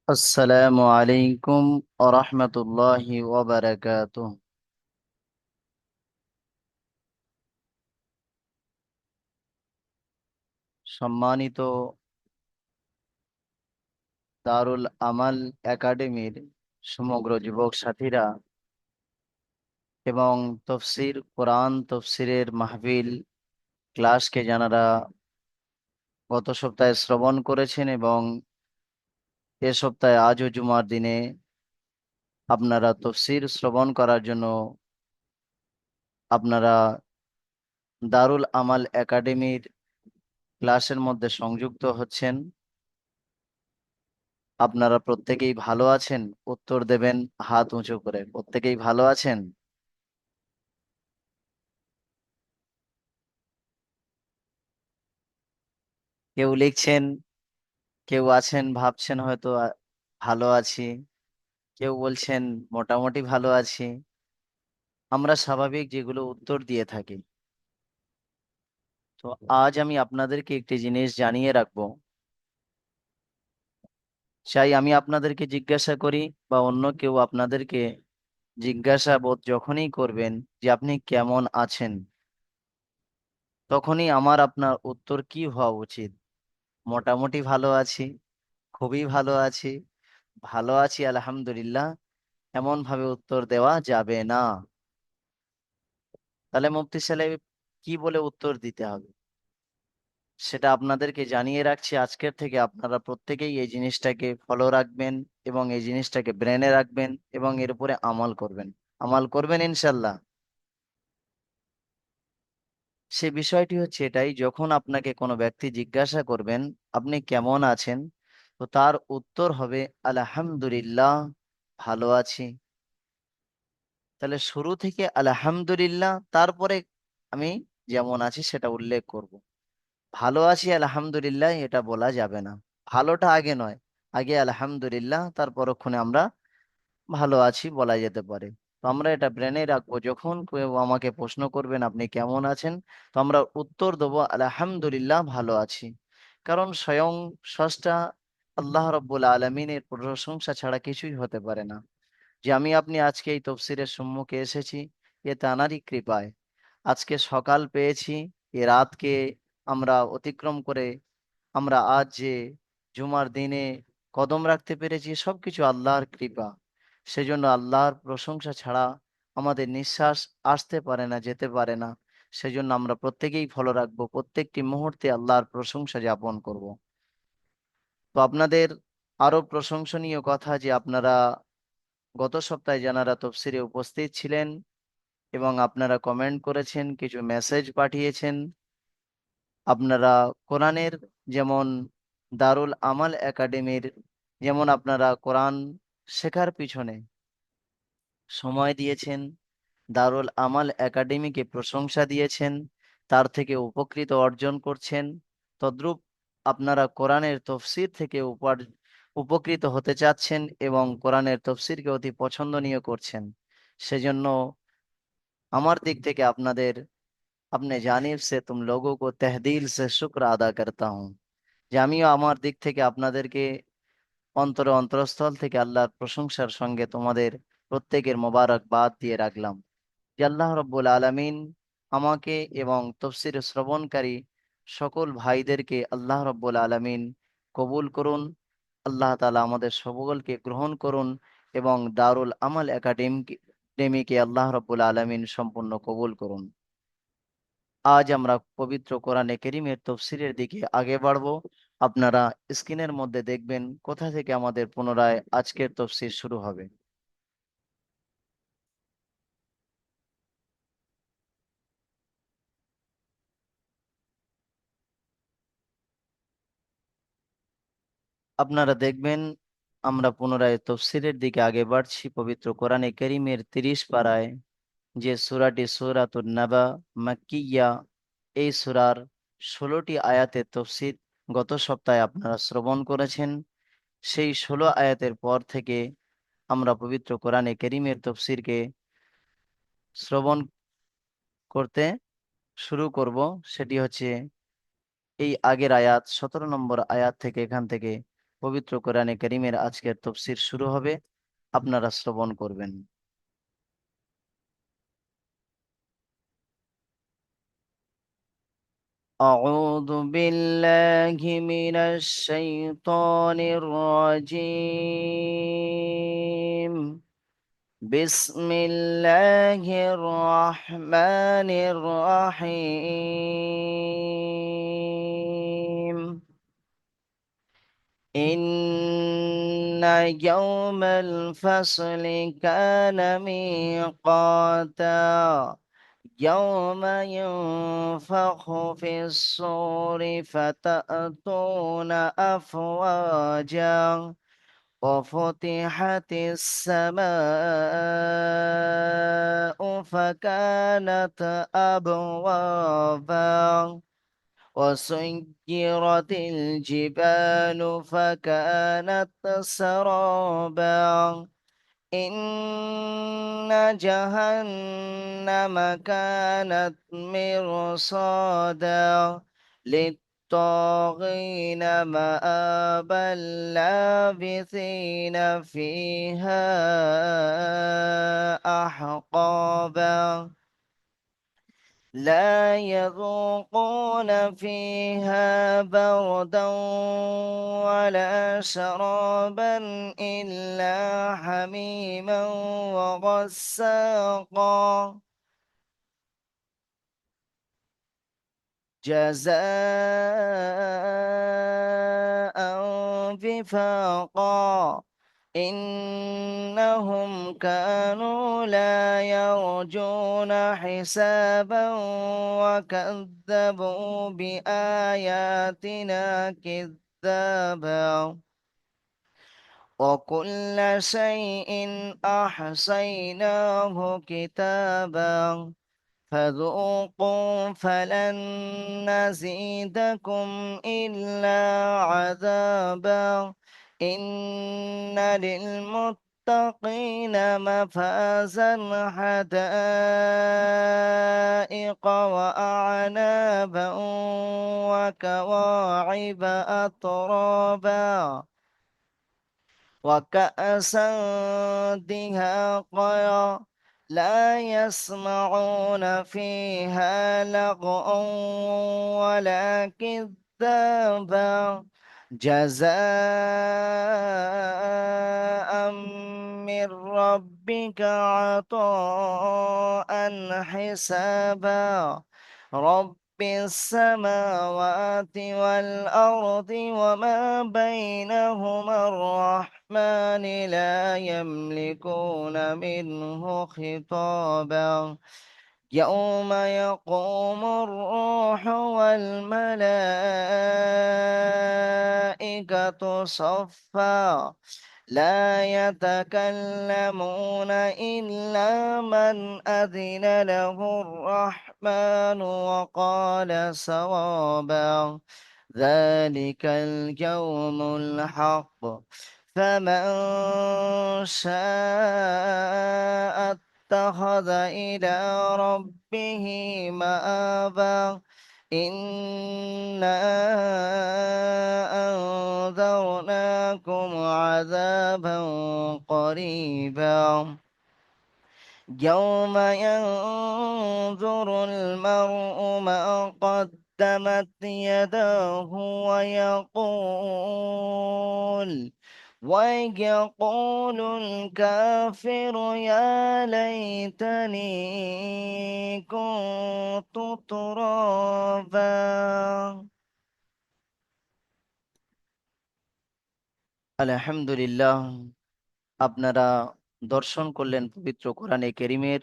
আসসালামু আলাইকুম ওরহমতুল্লাহি ওবারাকাতুহ। সম্মানিত দারুল আমাল একাডেমির সমগ্র যুবক সাথীরা এবং কোরআন তফসিরের মাহফিল ক্লাসকে যারা গত সপ্তাহে শ্রবণ করেছেন এবং এ সপ্তাহে আজও জুমার দিনে আপনারা তফসির শ্রবণ করার জন্য আপনারা দারুল আমাল একাডেমির ক্লাসের মধ্যে সংযুক্ত হচ্ছেন, আপনারা প্রত্যেকেই ভালো আছেন? উত্তর দেবেন হাত উঁচু করে। প্রত্যেকেই ভালো আছেন? কেউ লিখছেন, কেউ আছেন ভাবছেন হয়তো ভালো আছি, কেউ বলছেন মোটামুটি ভালো আছি। আমরা স্বাভাবিক যেগুলো উত্তর দিয়ে থাকি। তো আজ আমি আপনাদেরকে একটি জিনিস জানিয়ে রাখবো, চাই আমি আপনাদেরকে জিজ্ঞাসা করি বা অন্য কেউ আপনাদেরকে জিজ্ঞাসাবোধ যখনই করবেন যে আপনি কেমন আছেন, তখনই আমার আপনার উত্তর কি হওয়া উচিত? মোটামুটি ভালো আছি, খুবই ভালো আছি, ভালো আছি আলহামদুলিল্লাহ, এমন ভাবে উত্তর দেওয়া যাবে না। তাহলে মুফতি সাহেব কি বলে উত্তর দিতে হবে সেটা আপনাদেরকে জানিয়ে রাখছি। আজকের থেকে আপনারা প্রত্যেকেই এই জিনিসটাকে ফলো রাখবেন এবং এই জিনিসটাকে ব্রেনে রাখবেন এবং এর উপরে আমল করবেন। আমল করবেন ইনশাল্লাহ। সে বিষয়টি হচ্ছে এটাই, যখন আপনাকে কোনো ব্যক্তি জিজ্ঞাসা করবেন আপনি কেমন আছেন, তো তার উত্তর হবে আলহামদুলিল্লাহ, ভালো আছি। তাহলে শুরু থেকে আলহামদুলিল্লাহ, তারপরে আমি যেমন আছি সেটা উল্লেখ করব। ভালো আছি আলহামদুলিল্লাহ এটা বলা যাবে না। ভালোটা আগে নয়, আগে আলহামদুলিল্লাহ, তার পরক্ষণে আমরা ভালো আছি বলা যেতে পারে। তো আমরা এটা ব্রেনে রাখবো, যখন কেউ আমাকে প্রশ্ন করবেন আপনি কেমন আছেন, তো আমরা উত্তর দেবো আলহামদুলিল্লাহ ভালো আছি। কারণ স্বয়ং স্রষ্টা আল্লাহ রব্বুল আলমিনের প্রশংসা ছাড়া কিছুই হতে পারে না। যে আমি আপনি আজকে এই তফসিরের সম্মুখে এসেছি, এ তাঁরই কৃপায়। আজকে সকাল পেয়েছি, এ রাতকে আমরা অতিক্রম করে আমরা আজ যে জুমার দিনে কদম রাখতে পেরেছি, সবকিছু আল্লাহর কৃপা। সেজন্য আল্লাহর প্রশংসা ছাড়া আমাদের নিঃশ্বাস আসতে পারে না, যেতে পারে না। সেজন্য আমরা প্রত্যেকেই ফলো রাখবো, প্রত্যেকটি মুহূর্তে আল্লাহর প্রশংসা যাপন করব। তো আপনাদের আরো প্রশংসনীয় কথা যে আপনারা গত সপ্তাহে যারা তফসিরে উপস্থিত ছিলেন এবং আপনারা কমেন্ট করেছেন, কিছু মেসেজ পাঠিয়েছেন। আপনারা কোরআনের যেমন দারুল আমাল একাডেমির যেমন আপনারা কোরআন শেখার পিছনে সময় দিয়েছেন, দারুল আমাল একাডেমিকে প্রশংসা দিয়েছেন, তার থেকে উপকৃত অর্জন করছেন, তদ্রূপ আপনারা কোরআনের তফসির থেকে উপকৃত হতে চাচ্ছেন এবং কোরআনের তফসিরকে অতি পছন্দনীয় করছেন। সেজন্য আমার দিক থেকে আপনাদের अपने जानिब से तुम लोगों को तहदील से शुक्र আদা करता हूँ। যে আমিও আমার দিক থেকে আপনাদেরকে অন্তরস্থল থেকে আল্লাহর প্রশংসার সঙ্গে তোমাদের প্রত্যেকের মোবারকবাদ দিয়ে রাখলাম। যে আল্লাহ রব্বুল আলামিন আমাকে এবং তফসির শ্রবণকারী সকল ভাইদেরকে আল্লাহ রব্বুল আলামিন কবুল করুন। আল্লাহ তাআলা আমাদের সকলকে গ্রহণ করুন এবং দারুল আমাল একাডেমিকে আল্লাহ রব্বুল আলামিন সম্পূর্ণ কবুল করুন। আজ আমরা পবিত্র কোরআনে কেরিমের তফসিরের দিকে আগে বাড়বো। আপনারা স্ক্রিনের মধ্যে দেখবেন কোথা থেকে আমাদের পুনরায় আজকের তফসির শুরু হবে। আপনারা দেখবেন আমরা পুনরায় তফসিরের দিকে আগে বাড়ছি। পবিত্র কোরআনে কেরিমের 30 পারায় যে সূরাটি সূরাতুন নাবা মাক্কিয়া, এই সূরার 16টি আয়াতের তফসির গত সপ্তাহে আপনারা শ্রবণ করেছেন। সেই 16 আয়াতের পর থেকে আমরা পবিত্র কোরআনে কেরিমের তফসিরকে শ্রবণ করতে শুরু করব। সেটি হচ্ছে এই আগের আয়াত 17 নম্বর আয়াত থেকে, এখান থেকে পবিত্র কোরআনে কারীমের আজকের তাফসীর শুরু হবে, আপনারা শ্রবণ করবেন। أعوذ بالله من الشيطان الرجيم. بسم الله الرحمن الرحيم. إن يوم الفصل كان ميقاتا. يوم ينفخ في الصور فتأتون أفواجا وفتحت السماء فكانت أبوابا وسيرت الجبال فكانت سرابا. إن جهنم كانت مرصادا للطاغين مآبا لابثين فيها أحقابا. لا يذوقون فيها بردا ولا شرابا إلا حميما وغساقا جزاء وفاقا. إنهم كانوا لا يرجون حسابا وكذبوا بآياتنا كذابا. وكل شيء أحصيناه كتابا فذوقوا فلن نزيدكم إلا عذابا. إن للمتقين مفازا حدائق وأعنابا وكواعب أترابا وكأسا دهاقا. لا يسمعون فيها لغوا ولا كذابا. جزاء من ربك عطاء حسابا. رب السماوات والأرض وما بينهما الرحمن لا يملكون منه خطابا. يوم يقوم الروح والملائكة صفا لا يتكلمون إلا من أذن له الرحمن وقال صوابا. ذلك اليوم الحق. فمن شاء اتخذ إلى ربه مآبا. إنا أنذرناكم عذابا قريبا يوم ينظر المرء ما قدمت يداه ويقول الكافر يا ليتني كنت ترابا. আলহামদুলিল্লাহ, আপনারা দর্শন করলেন পবিত্র কোরআনে কেরিমের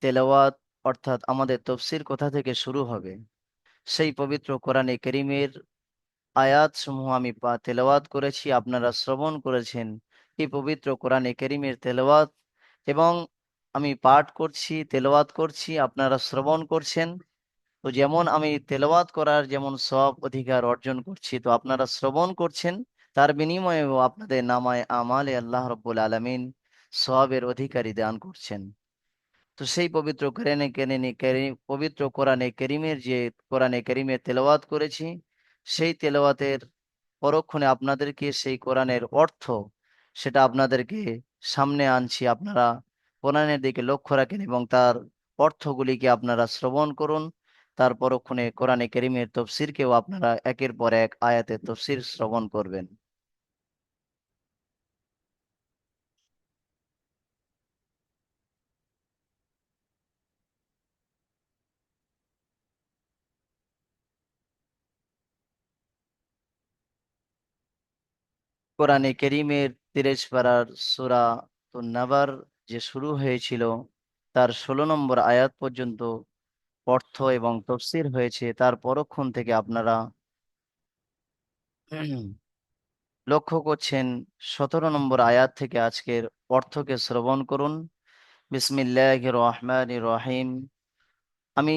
তেলাওয়াত, অর্থাৎ আমাদের তফসির কোথা থেকে শুরু হবে। সেই পবিত্র কোরআনে কেরিমের আয়াত সমূহ আমি তেলাওয়াত করেছি, আপনারা শ্রবণ করেছেন। এই পবিত্র কোরআনে কেরিমের তেলাওয়াত এবং আমি পাঠ করছি, তেলাওয়াত করছি, আপনারা শ্রবণ করছেন। তো যেমন আমি তেলাওয়াত করার যেমন সওয়াব অধিকার অর্জন করছি, তো আপনারা শ্রবণ করছেন, তার বিনিময়েও আপনাদের নামায় আমালে আল্লাহ রব্বুল আলামিন সওয়াবের অধিকারী দান করছেন। তো সেই পবিত্র পবিত্র কোরআনে কেরিমের যে কোরআনে কেরিমের তেলাওয়াত করেছি, সেই তেলাওয়াতের পরক্ষণে আপনাদেরকে সেই কোরআনের অর্থ সেটা আপনাদেরকে সামনে আনছি। আপনারা কোরআনের দিকে লক্ষ্য রাখেন এবং তার অর্থগুলিকে আপনারা শ্রবণ করুন। তার পরক্ষণে কোরআনে কেরিমের তফসিরকেও আপনারা একের পর এক আয়াতের তফসির শ্রবণ করবেন। কোরআনে কেরিমের 30 পারার সূরা নাবার যে শুরু হয়েছিল তার 16 নম্বর আয়াত পর্যন্ত অর্থ এবং তফসির হয়েছে। তার পরক্ষণ থেকে আপনারা লক্ষ্য করছেন 17 নম্বর আয়াত থেকে আজকের অর্থকে শ্রবণ করুন। বিসমিল্লাহির রহমানির রহিম। আমি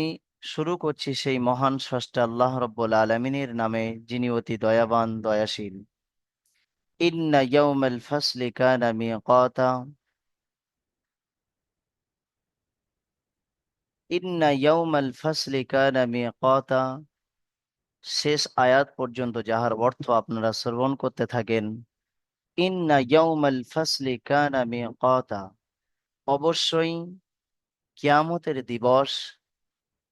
শুরু করছি সেই মহান স্রষ্টা আল্লাহ রব্বুল আলমিনের নামে, যিনি অতি দয়াবান দয়াশীল। ইন্না ইয়াউমাল ফাসলি কানা মিকাতা। ইন্না ইয়াউমাল ফাসলি কানা মিকাতা। শেষ আয়াত পর্যন্ত যাহার অর্থ আপনারা শ্রবণ করতে থাকেন। ইন্না ইয়াউমাল ফাসলি কানা মিকাতা। অবশ্যই কিয়ামতের দিবস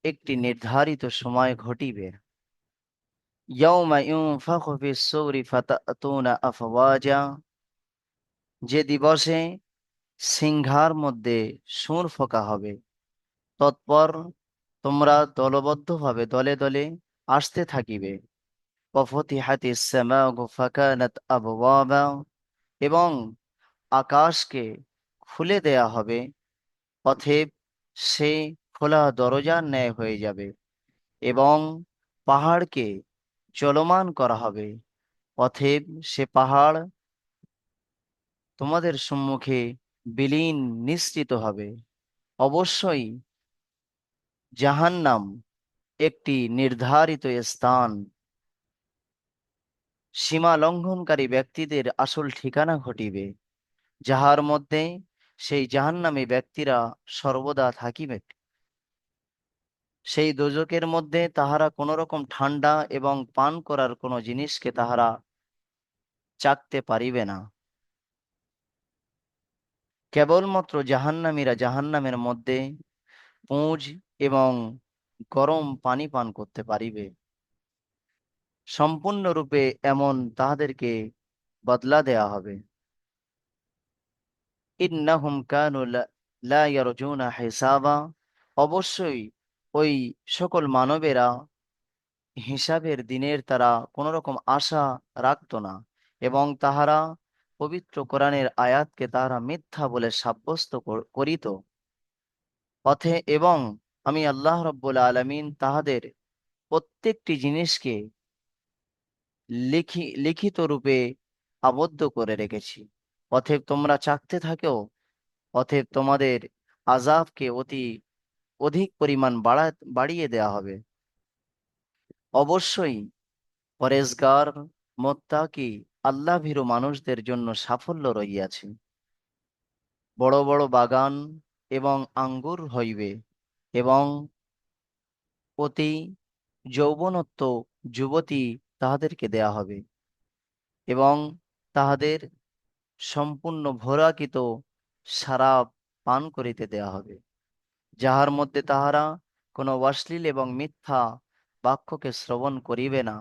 একটি নির্ধারিত সময় ঘটিবে। ইয়াউমা ইউনফাখু ফিস-সূরি ফাতাতুনা আফওয়াজা। যে দিবসে সিংহার মধ্যে সুর ফোঁকা হবে, তৎপর তোমরা দলবদ্ধভাবে দলে দলে আসতে থাকিবে। ওয়াফুতিহাতিস সামাউ ফাকানাত আবওয়াবা। এবং আকাশকে খুলে দেয়া হবে, অতএব সে খোলা দরজার ন্যায় হয়ে যাবে। এবং পাহাড়কে চলমান করা হবে, অতএব সে পাহাড় তোমাদের সম্মুখে বিলীন নিশ্চিত হবে। অবশ্যই জাহান্নাম একটি নির্ধারিত স্থান, সীমা লঙ্ঘনকারী ব্যক্তিদের আসল ঠিকানা ঘটিবে, যাহার মধ্যে সেই জাহান্নামী ব্যক্তিরা সর্বদা থাকিবে। সেই দোজকের মধ্যে তাহারা কোনো রকম ঠান্ডা এবং পান করার কোনো জিনিসকে তাহারা চাকতে পারিবে না। কেবলমাত্র জাহান্নামীরা জাহান্নামের মধ্যে পুঁজ এবং গরম পানি পান করতে পারিবে। সম্পূর্ণরূপে এমন তাহাদেরকে বদলা দেয়া হবে। ইন্নাহুম কানু লা ইয়ারজুনা হিসাবা। অবশ্যই ওই সকল মানবেরা হিসাবের দিনের তারা কোনো রকম আশা রাখতো না, এবং তাহারা পবিত্র কোরআনের আয়াতকে তাহারা মিথ্যা বলে সাব্যস্ত করিত। পথে এবং আমি আল্লাহ রব্বুল আলামিন তাহাদের প্রত্যেকটি জিনিসকে লিখিত রূপে আবদ্ধ করে রেখেছি। অতএব তোমরা চাকতে থাকো, অতএব তোমাদের আযাবকে অধিক পরিমাণ বাড়িয়ে দেয়া হবে। অবশ্যই পরেজগার মুত্তাকি আল্লাহ ভীরু মানুষদের জন্য সাফল্য রহিয়াছে। বড় বড় বাগান এবং আঙ্গুর হইবে, এবং অতি যৌবনত্ব যুবতী তাহাদেরকে দেয়া হবে, এবং তাহাদের সম্পূর্ণ ভোরাকিত শরাব পান করিতে দেয়া হবে, যাহার মধ্যে তাহারা কোনো অশ্লীল এবং মিথ্যা বাক্যকে শ্রবণ করিবে না।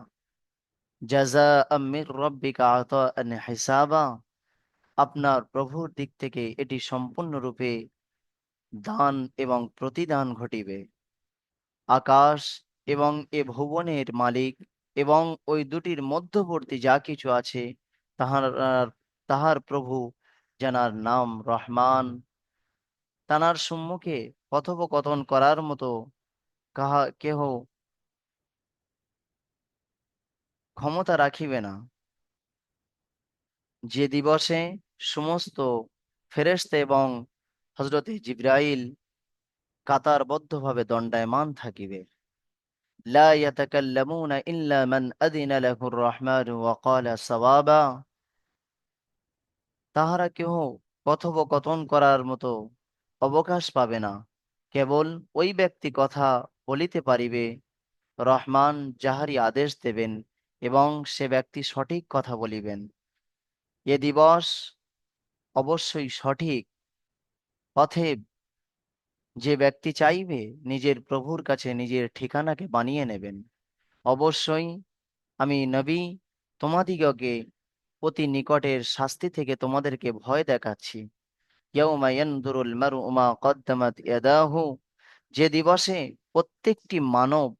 জাযাআম মির রাব্বিকা আতাআন হিসাবা। আপনার প্রভুর দিক থেকে এটি সম্পূর্ণরূপে দান এবং প্রতিদান ঘটিবে। আকাশ এবং এ ভুবনের মালিক এবং ওই দুটির মধ্যবর্তী যা কিছু আছে, তাহার তাহার প্রভু, যার নাম রহমান, তানার সম্মুখে কথোপকথন করার মতো কেহ ক্ষমতা রাখিবে না। যে দিবসে সমস্ত ফেরেশতা এবং হযরতে জিবরাইল কাতারবদ্ধভাবে দণ্ডায়মান থাকিবে। লা ইয়াতাকাল্লামুনা ইল্লা মান আযিনা লাহুর রহমানু ওয়া ক্বালা সাওয়াবা। তাহারা কেহ কথোপকথন করার মতো অবকাশ পাবে না। কেবল ওই ব্যক্তি কথা বলিতে পারিবে, রহমান যাহারই আদেশ দেবেন এবং সে ব্যক্তি সঠিক কথা বলিবেন। এ দিবস অবশ্যই সঠিক পথে যে ব্যক্তি চাইবে নিজের প্রভুর কাছে নিজের ঠিকানাকে বানিয়ে নেবেন। অবশ্যই আমি নবী তোমাদিগকে অতি নিকটের শাস্তি থেকে তোমাদেরকে ভয় দেখাচ্ছি। ইয়াউমা ইয়ানদুরুল মারউ মা কদ্দামাত ইয়াদাহু, যে দিবসে প্রত্যেকটি মানব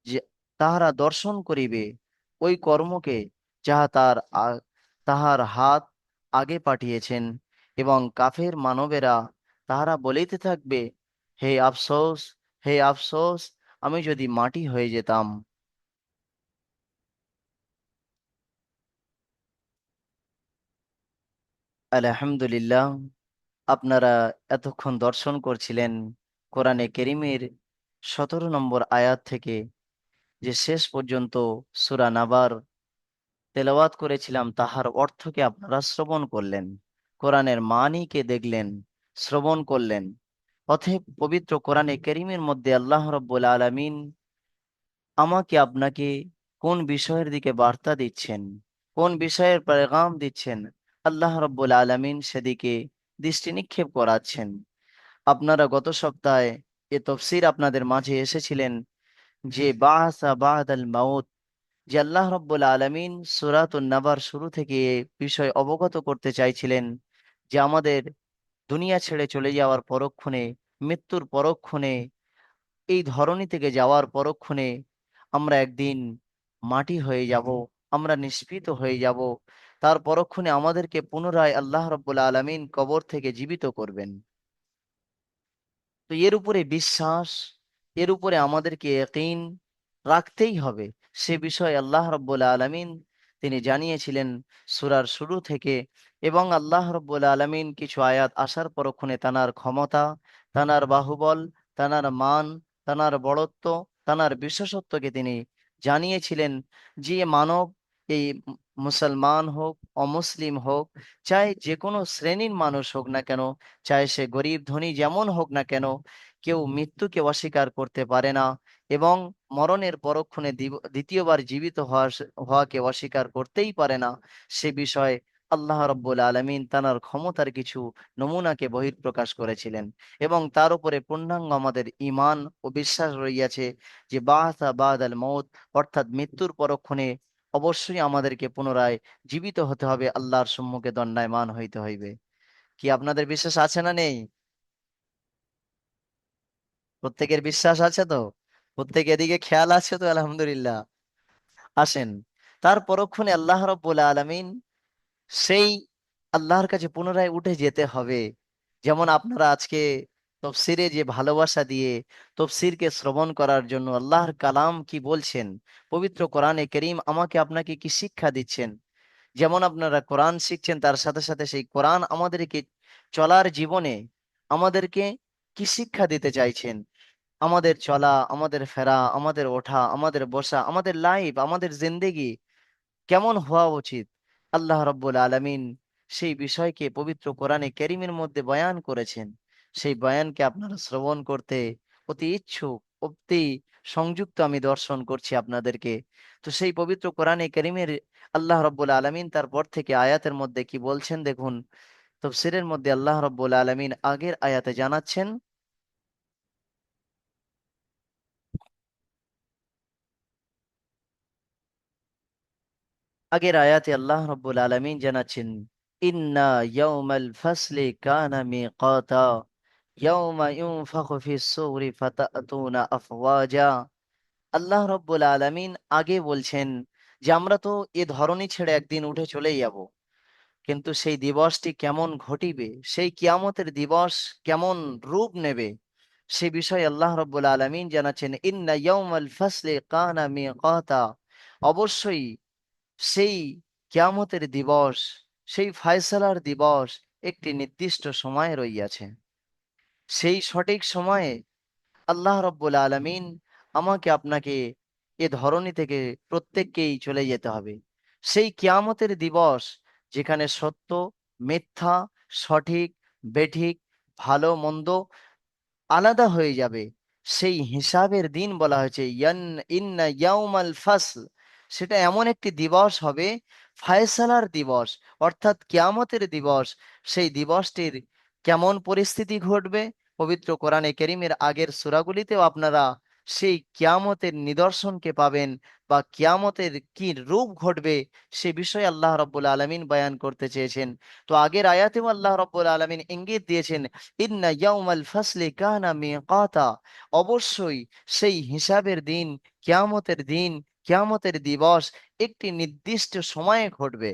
যে তাহারা দর্শন করিবে ওই কর্মকে যাহা তাহার হাত আগে পাঠিয়েছেন। এবং কাফের মানবেরা তাহারা বলিতে থাকবে, হে আফসোস, হে আফসোস, আমি যদি মাটি হয়ে যেতাম। আলহামদুলিল্লাহ, আপনারা এতক্ষণ দর্শন করছিলেন কোরআনে কেরিমের 17 নম্বর আয়াত থেকে যে শেষ পর্যন্ত সূরা নাবার তেলাওয়াত করেছিলাম, তাহার অর্থকে আপনারা শ্রবণ করলেন, কোরআনের মানিকে দেখলেন, শ্রবণ করলেন। অতএব পবিত্র কোরআনে কারীমের মধ্যে আল্লাহ রাব্বুল আলামিন আমাকে আপনাকে কোন বিষয়ের দিকে বার্তা দিচ্ছেন, কোন বিষয়ের পেগাম দিচ্ছেন, আল্লাহ রাব্বুল আলামিন সেদিকে দৃষ্টি নিক্ষেপ করাচ্ছেন। আপনারা গত সপ্তাহে এ তফসির আপনাদের মাঝে এসেছিলেন যে বাআসা বাদাল মাউত, যে আল্লাহ রাব্বুল আলামিন সূরাতুন নাবার শুরু থেকে এ বিষয় অবগত করতে চাইছিলেন যে আমাদের দুনিয়া ছেড়ে চলে যাওয়ার পরক্ষণে, মৃত্যুর পরক্ষণে, এই ধরনী থেকে যাওয়ার পরক্ষণে আমরা একদিন মাটি হয়ে যাব, আমরা নিষ্পৃত হয়ে যাব। তার পরক্ষণে আমাদেরকে পুনরায় আল্লাহ রাব্বুল আলামিন কবর থেকে জীবিত করবেন। তো এর উপরে বিশ্বাস, এর উপরে আমাদেরকে ইয়াকিন রাখতেই হবে। সে বিষয়ে আল্লাহ রাব্বুল আলামিন তিনি জানিয়েছিলেন সূরার শুরু থেকে। এবং আল্লাহ রাব্বুল আলামিন কিছু আয়াত আসার পরক্ষণে তানার ক্ষমতা, তানার বাহুবল, তানার মান, তানার বড়ত্ব, তানার বিশেষত্বকে তিনি জানিয়েছিলেন। যে মানব, এই মুসলমান হোক, অমুসলিম হোক, চাই যে কোনো শ্রেণীর মানুষ হোক না কেন, চাই সে গরিব ধনী যেমন হোক না কেন, কেউ মৃত্যুকে অস্বীকার করতে পারে না এবং মরণের পরক্ষণে দ্বিতীয়বার জীবিত হওয়াকে অস্বীকার করতেই পারে না। সে বিষয়ে আল্লাহ রাব্বুল আলামিন তানার ক্ষমতার কিছু নমুনাকে বহিঃপ্রকাশ করেছিলেন। এবং তার উপরে পূর্ণাঙ্গ আমাদের ঈমান ও বিশ্বাস রইয়াছে যে বাআসা বাদাল মউত, অর্থাৎ মৃত্যুর পরক্ষণে অবশ্যই আমাদেরকে পুনরায় জীবিত হতে হবে, আল্লাহর সম্মুখে দণ্ডায়মান হইতে হইবে। কি আপনাদের বিশ্বাস আছে না নেই? প্রত্যেকের বিশ্বাস আছে তো? প্রত্যেক এদিকে খেয়াল আছে তো? আলহামদুলিল্লাহ। আসেন, তার পরক্ষণে আল্লাহ রাব্বুল আলামিন সেই আল্লাহর কাছে পুনরায় উঠে যেতে হবে। যেমন আপনারা আজকে তফসিরে যে ভালোবাসা দিয়ে তফসিরকে শ্রবণ করার জন্য আল্লাহর কালাম কি বলছেন, পবিত্র কোরআনে করিম আমাকে আপনাকে কি শিক্ষা দিচ্ছেন, যেমন আপনারা কোরআন শিখছেন তার সাথে সাথে সেই কোরআন আমাদেরকে চলার জীবনে আমাদেরকে কি শিক্ষা দিতে চাইছেন, আমাদের চলা, আমাদের ফেরা, আমাদের ওঠা, আমাদের বসা, আমাদের লাইফ, আমাদের জিন্দেগি কেমন হওয়া উচিত, আল্লাহ রাব্বুল আলামিন সেই বিষয়কে পবিত্র কোরআনে কারীমের মধ্যে বয়ান করেছেন। সেই বয়ানকে আপনারা শ্রবণ করতে অতি ইচ্ছুক, অতি সংযুক্ত আমি দর্শন করছি আপনাদেরকে। তো সেই পবিত্র কোরআনে কারীমের আল্লাহ রাব্বুল আলামিন তারপর থেকে আয়াতের মধ্যে কি বলছেন দেখুন। তাফসীরের মধ্যে আল্লাহ রাব্বুল আলামিন আগের আয়াতে জানাচ্ছেন, আগের আয়াতে আল্লাহ রাব্বুল আলামিন জানাচ্ছেন, ইন্না ইয়াউমাল ফাসলি কানা মিকাতা ইয়াউমা ইউনফাখু ফিস সূরি ফাতাতুনা আফওয়াজা। আল্লাহ রাব্বুল আলামিন আগে বলছেন যে আমরা তো এ ধরনী ছেড়ে একদিন উঠে চলেই যাব, কিন্তু সেই দিবসটি কেমন ঘটিবে, সেই কিয়ামতের দিবস কেমন রূপ নেবে, সে বিষয়ে আল্লাহ রাব্বুল আলামিন জানাচ্ছেন, ইন্না ইয়াউমাল ফাসলি কানা মিকাতা। অবশ্যই সেই কিয়ামতের দিবস, সেই ফায়সালার দিবস একটি নির্দিষ্ট সময় রইয়াছে। সেই সঠিক সময়ে আল্লাহ রাব্বুল আলামিন আমাকে আপনাকে এ ধরনী থেকে প্রত্যেককেই চলে যেতে হবে। সেই কিয়ামতের দিবস যেখানে সত্য, মিথ্যা, সঠিক, বেঠিক, ভালো মন্দ আলাদা হয়ে যাবে। সেই হিসাবের দিন বলা হয়েছে ইন্না ইয়াউমাল ফাসল। সেটা এমন একটি দিবস হবে, ফায়সালার দিবস, অর্থাৎ কিয়ামতের দিবস। সেই দিবসটির কেমন পরিস্থিতি ঘটবে, পবিত্র কোরআনে কেরিমের আগের সূরাগুলিতেও আপনারা সেই কিয়ামতের নিদর্শনকে পাবেন, বা কিয়ামতের কি রূপ ঘটবে সে বিষয়ে আল্লাহ রাব্বুল আলামিন বয়ান করতে চেয়েছেন। তো আগের আয়াতেও আল্লাহ রাব্বুল আলামিন ইঙ্গিত দিয়েছেন, ইন্না ইয়াউমাল ফাসলি কানা মিকাতা। অবশ্যই সেই হিসাবের দিন, কিয়ামতের দিন, কিয়ামতের দিবস একটি নির্দিষ্ট সময়ে ঘটবে।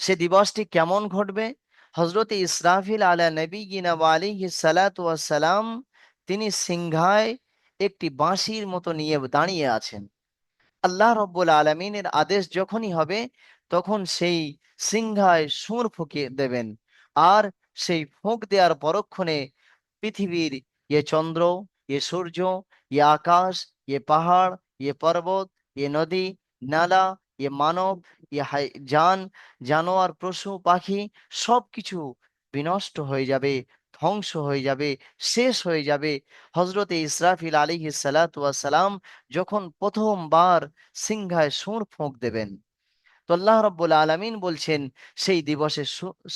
সে দিবসটি কেমন ঘটবে? হজরত ইসরাফিল আলা নবিয়িনা ওয়া আলাইহিস সালাতু ওয়াস সালাম, তিনি সিংহায় একটি বাঁশির মতো নিয়ে দাঁড়িয়ে আছেন। আল্লাহ রব্বুল আলমিনের আদেশ যখনই হবে, তখন সেই সিংহায় সুর ফুঁকে দেবেন। আর সেই ফুঁক দেওয়ার পরক্ষণে পৃথিবীর চন্দ্র, সূর্য, আকাশ, পাহাড়, পর্বত, নদী, নালা, মানব, জান, জানোয়ার, পশু পাখি, সব কিছু বিনষ্ট হয়ে যাবে, ধ্বংস হয়ে যাবে, শেষ হয়ে যাবে। হজরতে ইসরাফিল আলাইহিস সালাতু ওয়াস সালাম যখন প্রথমবার সিংহায় সুর ফুঁক দেবেন, তো আল্লাহ রব্বুল আলামিন বলছেন, সেই দিবসে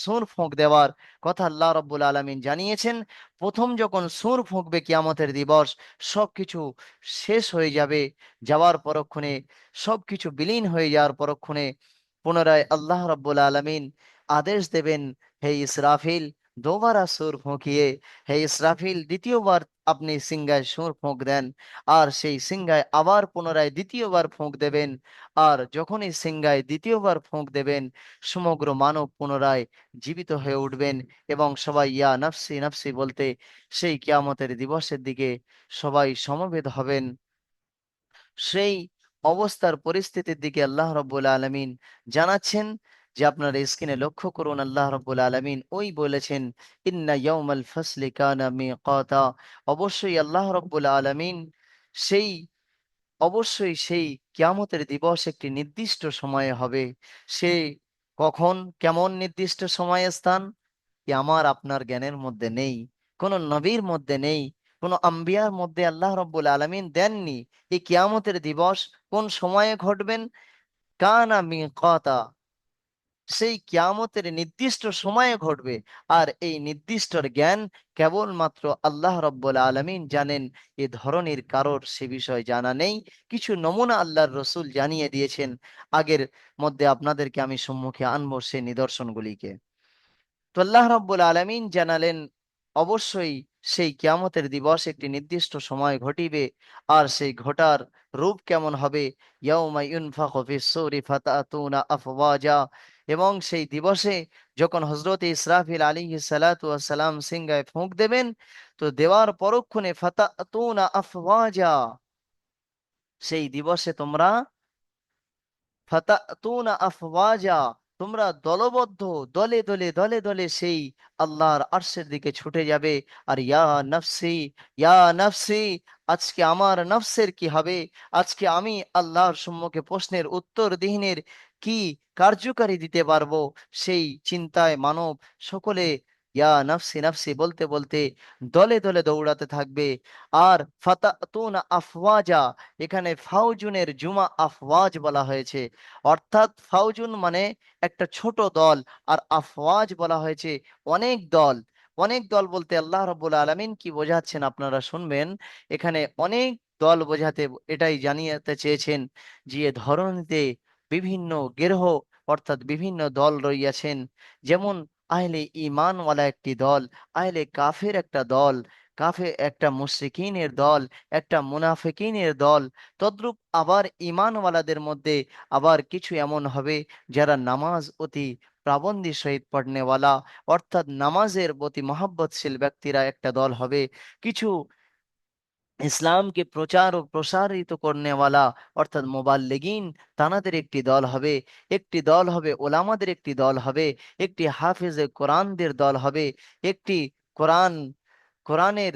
সূর ফুঁক দেওয়ার কথা আল্লাহ রব্বুল আলামিন জানিয়েছেন। প্রথম যখন সূর ফুঁকবে কিয়ামতের দিবস, সবকিছু শেষ হয়ে যাবে, যাওয়ার পরক্ষণে সবকিছু বিলীন হয়ে যাওয়ার পরক্ষণে পুনরায় আল্লাহ রব্বুল আলামিন আদেশ দেবেন, হে ইসরাফিল, দোবারা সুর ফুঁকিয়ে, হে ইসরাফিল, দ্বিতীয়বার আপনি সিংহায় সুর ফুঁক দেন। আর সেই সিংহায় আবার পুনরায় দ্বিতীয়বার ফুঁক দেবেন। আর যখনই সিংহায় দ্বিতীয়বার ফুঁক দেবেন, সমগ্র মানব পুনরায় জীবিত হয়ে উঠবেন, এবং সবাই ইয়া নাফসি নাফসি বলতে সেই কিয়ামতের দিবসের দিকে সবাই সমবেত হবেন। সেই অবস্থার পরিস্থিতির দিকে আল্লাহ রব্বুল আলমিন জানাচ্ছেন, যে আপনার স্ক্রিনে লক্ষ্য করুন, আল্লাহ রব্বুল আলমিন ওই বলেছেন, ইন্না ইয়াউমাল ফাসলি কানা মিকাতা। অবশ্যই আল্লাহ রব্বুল আলমিন সেই অবশ্যই সেই কিয়ামতের দিবস একটি নির্দিষ্ট সময়ে হবে। সে কখন, কেমন নির্দিষ্ট সময় স্থান, কি আমার আপনার জ্ঞানের মধ্যে নেই, কোনো নবীর মধ্যে নেই, কোনো আম্বিয়ার মধ্যে আল্লাহ রব্বুল আলামিন দেননি এই কিয়ামতের দিবস কোন সময়ে ঘটবেন। কানা মিকাতা, সেই কিয়ামতের নির্দিষ্ট সময়ে ঘটবে। আর এই নির্দিষ্টর জ্ঞান কেবলমাত্র আল্লাহ রব্বুল আলামিন জানেন, এ ধরনের কারোর সে বিষয় জানা নেই। কিছু নমুনা আল্লাহর রসুল জানিয়ে দিয়েছেন, আগের মধ্যে আপনাদেরকে আমি সম্মুখে আনবো সেই নিদর্শনগুলিকে। তো আল্লাহ রাব্বুল আলামিন জানালেন, অবশ্যই সেই কিয়ামতের দিবস একটি নির্দিষ্ট সময় ঘটিবে। আর সেই ঘটার রূপ কেমন হবে, ইয়াউমা ইউনফাখু ফিস-সূরি ফাতাতুনা আফওয়াজা। এবং সেই দিবসে যখন হযরত ইসরাফিল আলাইহিস সালাতু ওয়াস সালাম সিংহায় ফুঁক দেবেন, তো দেওয়ার পরক্ষণে ফাতাতুনা আফওয়াজা, সেই দিবসে তোমরা ফাতাতুনা আফওয়াজা, তোমরা দলবদ্ধ, দলে দলে দলে দলে সেই আল্লাহর আরশের দিকে ছুটে যাবে। আর ইয়া নফসি, ইয়া নফসি, আজকে আমার নফসের কি হবে, আজকে আমি আল্লাহর সম্মুখে প্রশ্নের উত্তর দিনের কি কার্যকারী দিতে পারবো, সেই চিন্তায় মানব সকলে ইয়া নফসি নফসি বলতে বলতে দলে দলে দৌড়াতে থাকবে। আর ফাতাতুনা আফওয়াজা, এখানে ফাউজুনের জুমা আফওয়াজ বলা হয়েছে, অর্থাৎ ফাউজুন মানে একটা ছোট দল, আর আফওয়াজ বলা হয়েছে অনেক দল। অনেক দল বলতে আল্লাহ রাব্বুল আলামিন কি বোঝাচ্ছেন আপনারা শুনবেন। এখানে অনেক দল বোঝাতে এটাই জানিয়ে চেয়েছেন, যে এ ধরনীতে বিভিন্ন গেরহ, অর্থাৎ বিভিন্ন দল রইয়াছেন। যেমন আহলে ঈমানওয়ালা একটি দল, আহলে কাফের একটা দল, কাফে একটা মুশরিকিনের দল, একটা মুনাফিকিনের দল। তদ্রূপ আবার ঈমানওয়ালাদের মধ্যে আবার কিছু এমন হবে, যারা নামাজ অতি পাবন্দির সহিত পড়নেওয়ালা, অর্থাৎ নামাজের প্রতি মহব্বতশীল ব্যক্তিরা একটা দল হবে। কিছু ইসলামকে প্রচার ও প্রসারিত করনেওয়ালা, অর্থাৎ মুবাল্লিগিন, তানাদের একটি দল হবে। একটি দল হবে ওলামাদের একটি দল হবে। একটি হাফেজে কোরআনদের দল হবে। একটি কোরআন কোরআনের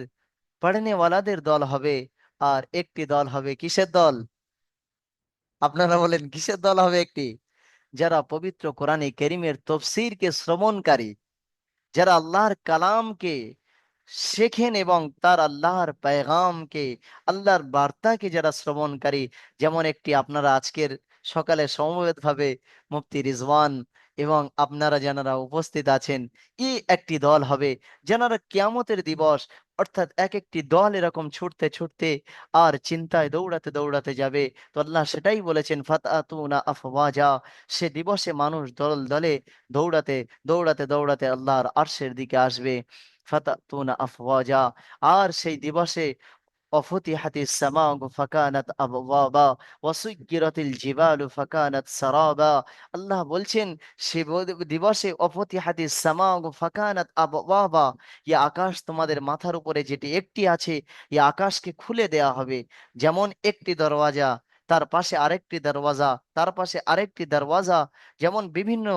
পড়নেওয়ালাদের দল হবে। আর একটি দল হবে কিসের দল? আপনারা বলেন কিসের দল হবে একটি? যারা পবিত্র কোরআনে কেরিমের তফসিরকে শ্রবণকারী, যারা আল্লাহর কালামকে শেখেন এবং তার আল্লাহর পেগামকে, আল্লাহর বার্তাকে যারা শ্রবণকারী, যেমন একটি আপনারা আজকের সকালে সমবেত ভাবে মুফতি রিজওয়ান এবং আপনারা যারা উপস্থিত আছেন, একটি দল হবে যারা কিয়ামতের দিবস, অর্থাৎ এক একটি দল এরকম ছুটতে ছুটতে আর চিন্তায় দৌড়াতে দৌড়াতে যাবে। তো আল্লাহ সেটাই বলেছেন, ফাতাতুনা আফওয়াজা, সে দিবসে মানুষ দল দলে দৌড়াতে দৌড়াতে দৌড়াতে আল্লাহর আরশের দিকে আসবে। ফাতাতুনা আফওয়াজা, আর সেই দিবসে অফুতিহাতিস সামাউ ফাকানাত আবওয়াবা ওয়াসুয়্যিরাতিল জিবালু ফাকানাত সারাবা। আল্লাহ বলছেন সে দিবসে অফুতিহাতিস সামাউ ফাকানাত আবওয়াবা, এই আকাশ তোমাদের মাথার উপরে যেটি একটি আছে, এই আকাশকে খুলে দেয়া হবে। যেমন একটি দরওয়াজা, তার পাশে আরেকটি দরওয়াজা, তার পাশে আরেকটি দরওয়াজা, যেমন বিভিন্ন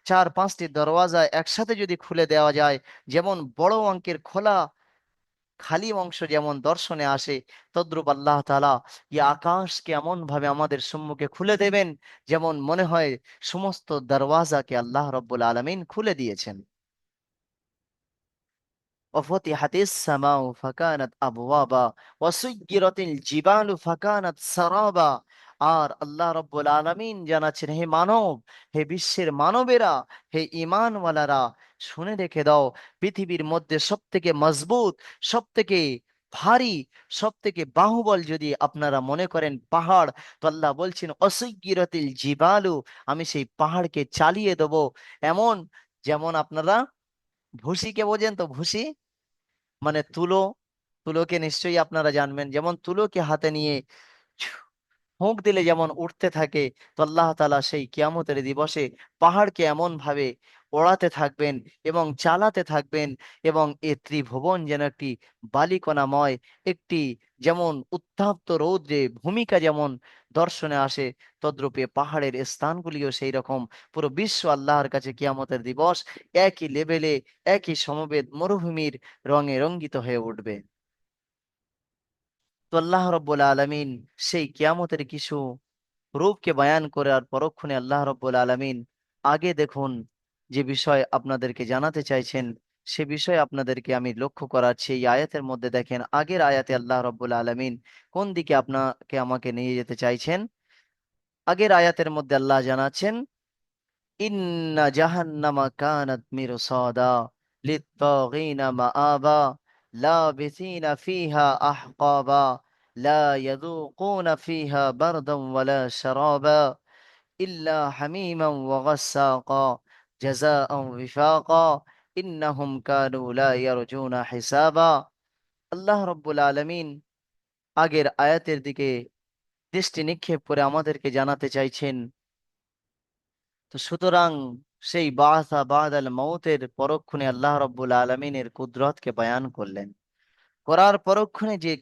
চার পাঁচটি দরওয়াজা একসাথে যদি খুলে দেওয়া যায়, যেমন বড় অঙ্কের খোলা খালি অংশ যেমন দর্শনে আসে, তদ্রূপ আল্লাহ তাআলা এই আকাশকে এমন ভাবে আমাদের সম্মুখে খুলে দেবেন, যেমন মনে হয় সমস্ত দরওয়াজাকে আল্লাহ রব্বুল আলামিন খুলে দিয়েছেন। وفتحت السماء فكانت أبوابا وسيرت الجبال فكانت سرابا। আর আল্লাহ রব্বুল আলামিন জানাচ্ছেন, হে মানব, হে বিশ্বের মানবেরা, হে ঈমানওয়ালারা, শুনে রেখে দাও, পৃথিবীর মধ্যে সব থেকে মজবুত, সব থেকে ভারী, সব থেকে বাহুবল যদি আপনারা মনে করেন পাহাড়, তো আল্লাহ বলছেন অসুইগিরতিল জিবালু, আমি সেই পাহাড়কে চালিয়ে দেব এমন, যেমন আপনারা ভুসিকে বোঝেন তো, ভুসি মানে তুলো, তুলোকে নিশ্চয়ই আপনারা জানবেন, যেমন তুলোকে হাতে নিয়ে ফুঁক দিলে যেমন উঠতে থাকে, তো আল্লাহ তাআলা সেই কিয়ামতের দিবসে পাহাড়কে এমন ভাবে ওড়াতে থাকবেন এবং চালাতে থাকবেন, এবং এ ত্রিভুবন যেন একটি বালিকণাময়, একটি যেমন উত্তাপ্ত রৌদ্রে ভূমিকা যেমন দর্শনে আসে, তদ্রূপে পাহাড়ের স্থানগুলিও সেই রকম, পুরো বিশ্ব আল্লাহর কাছে কিয়ামতের দিবস একই লেভেলে, একই সমবেত মরুভূমির রঙে রঙ্গিত হয়ে উঠবে। তো আল্লাহ রব্বুল আলামিন সেই কিয়ামতের কিছু রূপকে বয়ান করে আর পরক্ষণে আল্লাহ রব্বুল আলামিন আগে দেখুন যে বিষয় আপনাদেরকে জানাতে চাইছেন, সে বিষয়ে আপনাদেরকে আমি লক্ষ্য করাচ্ছি। এই আয়াতের মধ্যে দেখেন, আগের আয়াতে আল্লাহ রব্বুল আলামিন কোন দিকে আপনাকে আমাকে নিয়ে যেতে চাইছেন। আগের আয়াতের মধ্যে আল্লাহ জানাচ্ছেন, ইন্না জাহান্নামা কানাত মিরসাদা লিত্তাগিনা মাআবা লাবিসিনা ফিহা আহকাবা লা ইয়াযুকুনা ফিহা বারদান ওয়ালা শারাবা ইল্লা হামিমান ওয়া গাসসাকা জাযাআন ওয়িফাকা ইন্নাহুম কানু লা ইয়ারজুনা হিসাবা। আল্লাহ রাব্বুল আলামিন আগের আয়াতের দিকে দৃষ্টি নিক্ষেপ করে আমাদেরকে জানাতে চাইছেন। তো সুতরাং সেই বাসা বাদাল মৌতের পরক্ষণে আল্লাহ রব্বুল আলমিনের কুদরতকে বয়ান করলেন, করার পরক্ষণে যে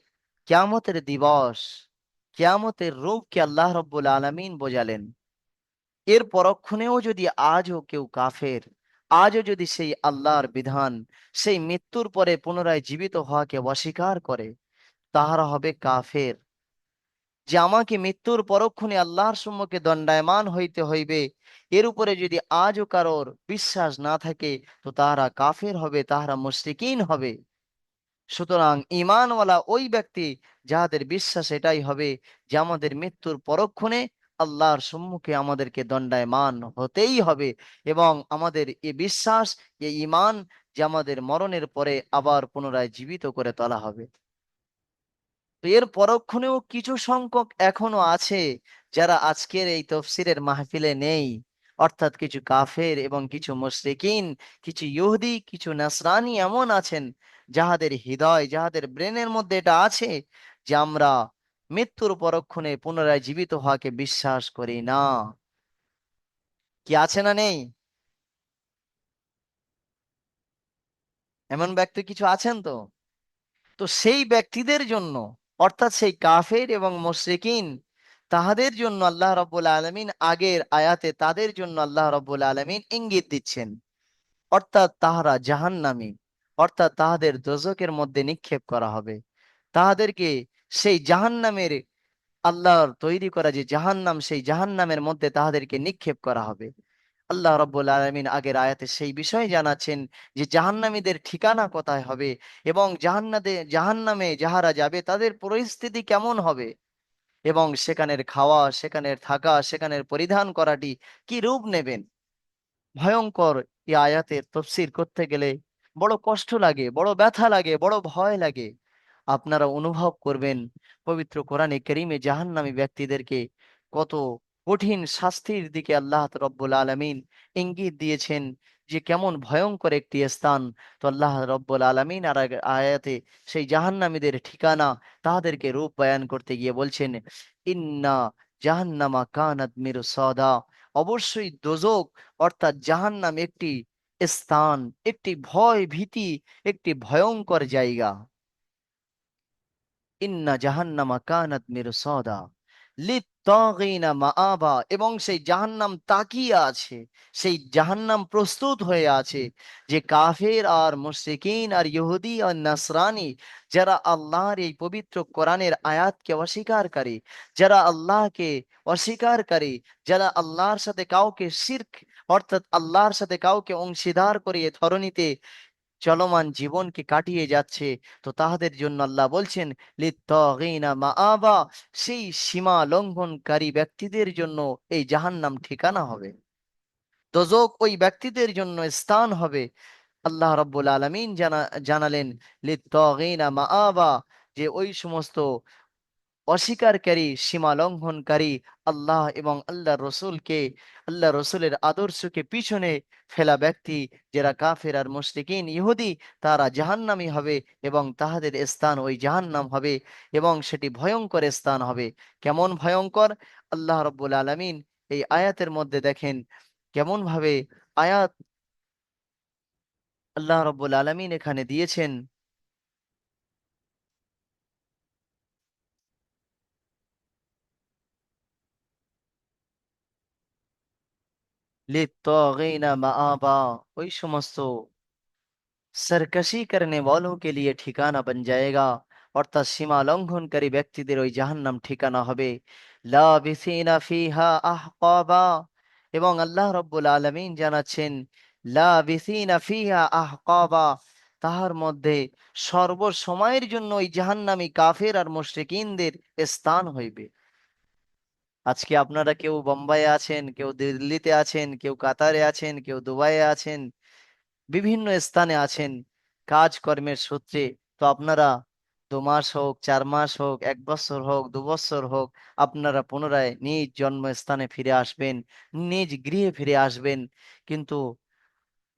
কিয়ামতের দিবস, কিয়ামতের রূপকে আল্লাহ রব্বুল আলমিন বোঝালেন। এর পরক্ষণেও যদি আজও কেউ কাফের, আজও যদি সেই আল্লাহর বিধান, সেই মৃত্যুর পরে পুনরায় জীবিত হওয়াকে অস্বীকার করে, তাহারা হবে কাফের। যে আমাকে মৃত্যুর পরক্ষণে আল্লাহর সম্মুখে দণ্ডায়মান হইতে হইবে, এর উপরে যদি আজও কারোর বিশ্বাস না থাকে, তো তাহারা কাফের হবে, তাহারা মুশরিকিন হবে। সুতরাং ঈমানওয়ালা ওই ব্যক্তি যাহাদের বিশ্বাস এটাই হবে যে আমাদের মৃত্যুর পরক্ষণে আল্লাহর সম্মুখে আমাদেরকে দণ্ডায়মান হতেই হবে, এবং আমাদের এ বিশ্বাস, এ ঈমান, যে আমাদের মরণের পরে আবার পুনরায় জীবিত করে তোলা হবে। তো এর পরক্ষণেও কিছু সংখ্যক এখনো আছে যারা আজকের এই তফসিরের মাহফিলে নেই, অর্থাৎ কিছু কাফের এবং কিছু মুশরিকিন, কিছু ইহুদি, কিছু নাসরানি এমন আছেন যাহাদের হৃদয়, যাহাদের ব্রেনের মধ্যে এটা আছে যে আমরা মৃত্যুর পরক্ষণে পুনরায় জীবিত হওয়াকে বিশ্বাস করি না। কি আছে না নেই? এমন ব্যক্তি কিছু আছেন তো। তো সেই ব্যক্তিদের জন্য, অর্থাৎ সেই কাফের এবং মুশরিকিন, তাহাদের জন্য আল্লাহ রাব্বুল আলামিন আগের আয়াতে তাদের জন্য আল্লাহ রাব্বুল আলামিন ইঙ্গিত দিচ্ছেন, অর্থাৎ তাহারা জাহান্নামী, অর্থাৎ তাহাদের দোজখের মধ্যে নিক্ষেপ করা হবে। তাহাদেরকে সেই জাহান্নামের, আল্লাহর তৈরি করা যে জাহান্নাম, সেই জাহান্নামের মধ্যে তাহাদেরকে নিক্ষেপ করা হবে। আল্লাহ রাব্বুল আলামিন আগের আয়াতে সেই বিষয়ে জানাচ্ছেন যে জাহান্নামীদের ঠিকানা কোথায় হবে এবং জাহান্নামে যাহারা যাবে তাদের পরিস্থিতি কেমন হবে এবং সেখানের খাওয়া, সেখানের থাকা, সেখানের পরিধান করাটি কি রূপ নেবেন। ভয়ঙ্কর এই আয়াতের তফসির করতে গেলে বড় কষ্ট লাগে, বড় ব্যথা লাগে, বড় ভয় লাগে। আপনারা অনুভব করবেন পবিত্র কোরআনে কারীমে জাহান্নামী ব্যক্তিদেরকে কত কঠিন শাস্তির দিকে আল্লাহ রব্বুল আলামিন ইঙ্গিত দিয়েছেন যে কেমন ভয়ঙ্কর একটি স্থান। তো আল্লাহ রব্বুল আলামিন আর এক আয়াতে সেই জাহান্নামীদের ঠিকানা, তাদেরকে রূপ বয়ান করতে গিয়ে বলছেন, ইন্না জাহান্নামা কানাত মিরসাদা, অবশ্যই দোজক অর্থাৎ জাহান্নাম একটি স্থান, একটি ভয় ভীতি, একটি ভয়ঙ্কর জায়গা। ইন্না জাহান্নামা কানাত মিরসাদা লিত্তাগিনা মাআবা, এবং সেই জাহান্নাম তাকিয়ে আছে, সেই জাহান্নাম প্রস্তুত হয়ে আছে যে কাফের আর মুশরিকিন আর ইহুদি আর নাসরানি, যারা আল্লাহর এই পবিত্র কোরআনের আয়াতকে অস্বীকারী, যারা আল্লাহকে অস্বীকারী, যারা আল্লাহর সাথে কাউকে শিরক অর্থাৎ আল্লাহর সাথে কাউকে অংশীদার করে এ ধরনীতে চলমান জীবনকে কাটিয়ে যাচ্ছে, তো তাহাদের জন্য আল্লাহ বলছেন লিত্তাগিনা মাআবা, সেই সীমা লঙ্ঘনকারী ব্যক্তিদের জন্য এই জাহান্নাম ঠিকানা হবে, দোজখ ওই ব্যক্তিদের জন্য স্থান হবে। আল্লাহ রাব্বুল আলামিন জানালেন লিত্তাগিনা মাআবা, যে ওই সমস্ত অস্বীকারী, সীমা লঙ্ঘনকারী, আল্লাহ এবং আল্লাহ রসুলকে, আল্লাহ রসুলের আদর্শকে পিছনে ফেলা ব্যক্তি, যারা কাফের আর মুশরিকিন ইহুদি, তারা জাহান্নামী হবে এবং তাহাদের স্থান ওই জাহান্নাম হবে এবং সেটি ভয়ঙ্কর স্থান হবে। কেমন ভয়ঙ্কর, আল্লাহ রব্বুল আলামিন এই আয়াতের মধ্যে দেখেন কেমন ভাবে আয়াত আল্লাহ রব্বুল আলামিন এখানে দিয়েছেন। লিত্তাগিনা মাআবা, ওই সমস্ত सरकशी करने वालों के लिए ठिकाना बन जाएगा, অর্থাৎ সীমা লঙ্ঘনকারী ব্যক্তিদের ওই জাহান্নাম ঠিকানা হবে। লাবিসিনা ফিহা আহকাবা, এবং আল্লাহ রাব্বুল আলামিন জানাচ্ছেন লাবিসিনা ফিহা আহকাবা, তাহার মধ্যে সর্বসময়ের জন্য ওই জাহান্নামী কাফের আর মুশরিকিনদের স্থান হইবে। আজকে আপনারা কেউ বোম্বাইয়ে আছেন, কেউ দিল্লিতে আছেন, কেউ কাতারে আছেন, কেউ দুবাইয়ে আছেন, বিভিন্ন স্থানে আছেন কাজকর্মের সূত্রে। তো আপনারা 2 মাস হোক, 4 মাস হোক, 1 বছর হোক, 2 বছর হোক, আপনারা পুনরায় নিজ জন্মস্থানে ফিরে আসবেন, নিজ গৃহে ফিরে আসবেন। কিন্তু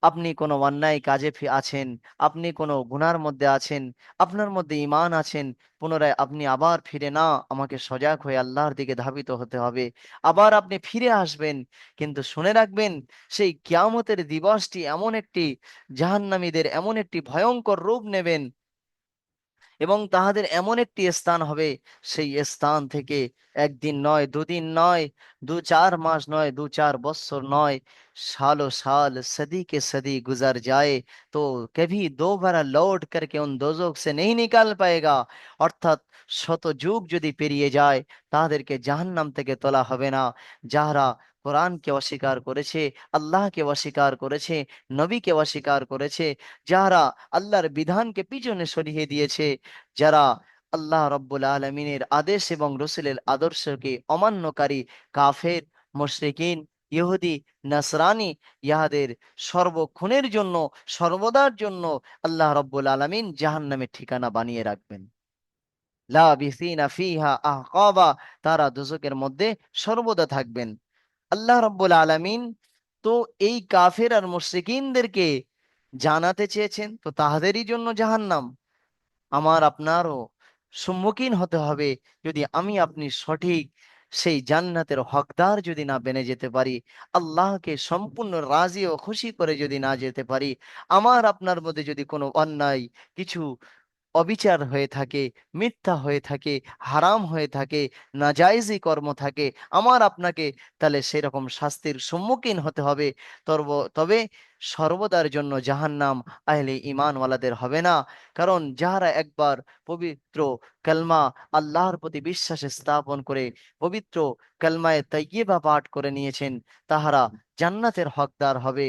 আপনি কোনো অন্যায় কাজে আছেন, আপনি কোনো গুনার মধ্যে আছেন, আপনার মধ্যে ঈমান আছেন, পুনরায় আপনি আবার ফিরে না, আমাকে সজাগ হয়ে আল্লাহর দিকে ধাবিত হতে হবে, আবার আপনি ফিরে আসবেন। কিন্তু শুনে রাখবেন, সেই কিয়ামতের দিবসটি এমন একটি, জাহান্নামীদের এমন একটি ভয়ঙ্কর রূপ নেবেন এবং তাহাদের এমন একটি স্থান হবে, সেই স্থান থেকে একদিন নয়, দুদিন নয়, 2-4 মাস নয়, 2-4 বছর নয়, सालों साल सदी के सदी गुजर जाए तो कभी दोबारा लौट करके उन दोजों से नहीं निकाल पाएगा। অর্থাৎ শত যুগ যদি পেরিয়ে যায়, তাদেরকে জাহান্নাম থেকে তোলা হবে না। যারা কোরআনকে অস্বীকার করেছে, আল্লাহকে অস্বীকার করেছে, নবীকে অস্বীকার করেছে, যারা আল্লাহর বিধানকে পিছনে সরিয়ে দিয়েছে, যারা আল্লাহ রব্বুল আলমিনের আদেশ এবং রসুলের আদর্শকে অমান্যকারী কাফের, মুশরিকিন, ইহুদি, নাসরানি, ইহাদের সর্বক্ষণের জন্য, সর্বদার জন্য আল্লাহ রব্বুল আলমিন জাহান্নামের ঠিকানা বানিয়ে রাখবেন। লাবিসিনা ফিহা আহকাবা, তারা দুজকের মধ্যে সর্বদা থাকবেন। আল্লাহ রাব্বুল আলামিন তো এই কাফের আর মুশরিকিনদেরকে জানাতে চেয়েছেন, তো তাহাদেরই জন্য জাহান্নাম। আমার আপনারও সম্মুখীন হতে হবে, যদি আমি আপনি সঠিক সেই জান্নাতের হকদার যদি না বেনে যেতে পারি, আল্লাহকে সম্পূর্ণ রাজি ও খুশি করে যদি না যেতে পারি, আমার আপনার মধ্যে যদি কোনো অন্যায় কিছু অবিচার হয়ে থাকে, মিথ্যা হয়ে থাকে, হারাম হয়ে থাকে, নাজায়েজি কর্ম থাকে আমার আপনাকে, তাহলে সেরকম শাস্তির সম্মুখীন হতে হবে। তবে সর্বদার জন্য জাহান্নাম আহলে ঈমানওয়ালাদের হবে না। কারণ যাহারা একবার পবিত্র কালমা, আল্লাহর প্রতি বিশ্বাস স্থাপন করে পবিত্র কালমায়ে তাইয়্যিবা পাঠ করে নিয়েছেন, তাহারা জান্নাতের হকদার হবে।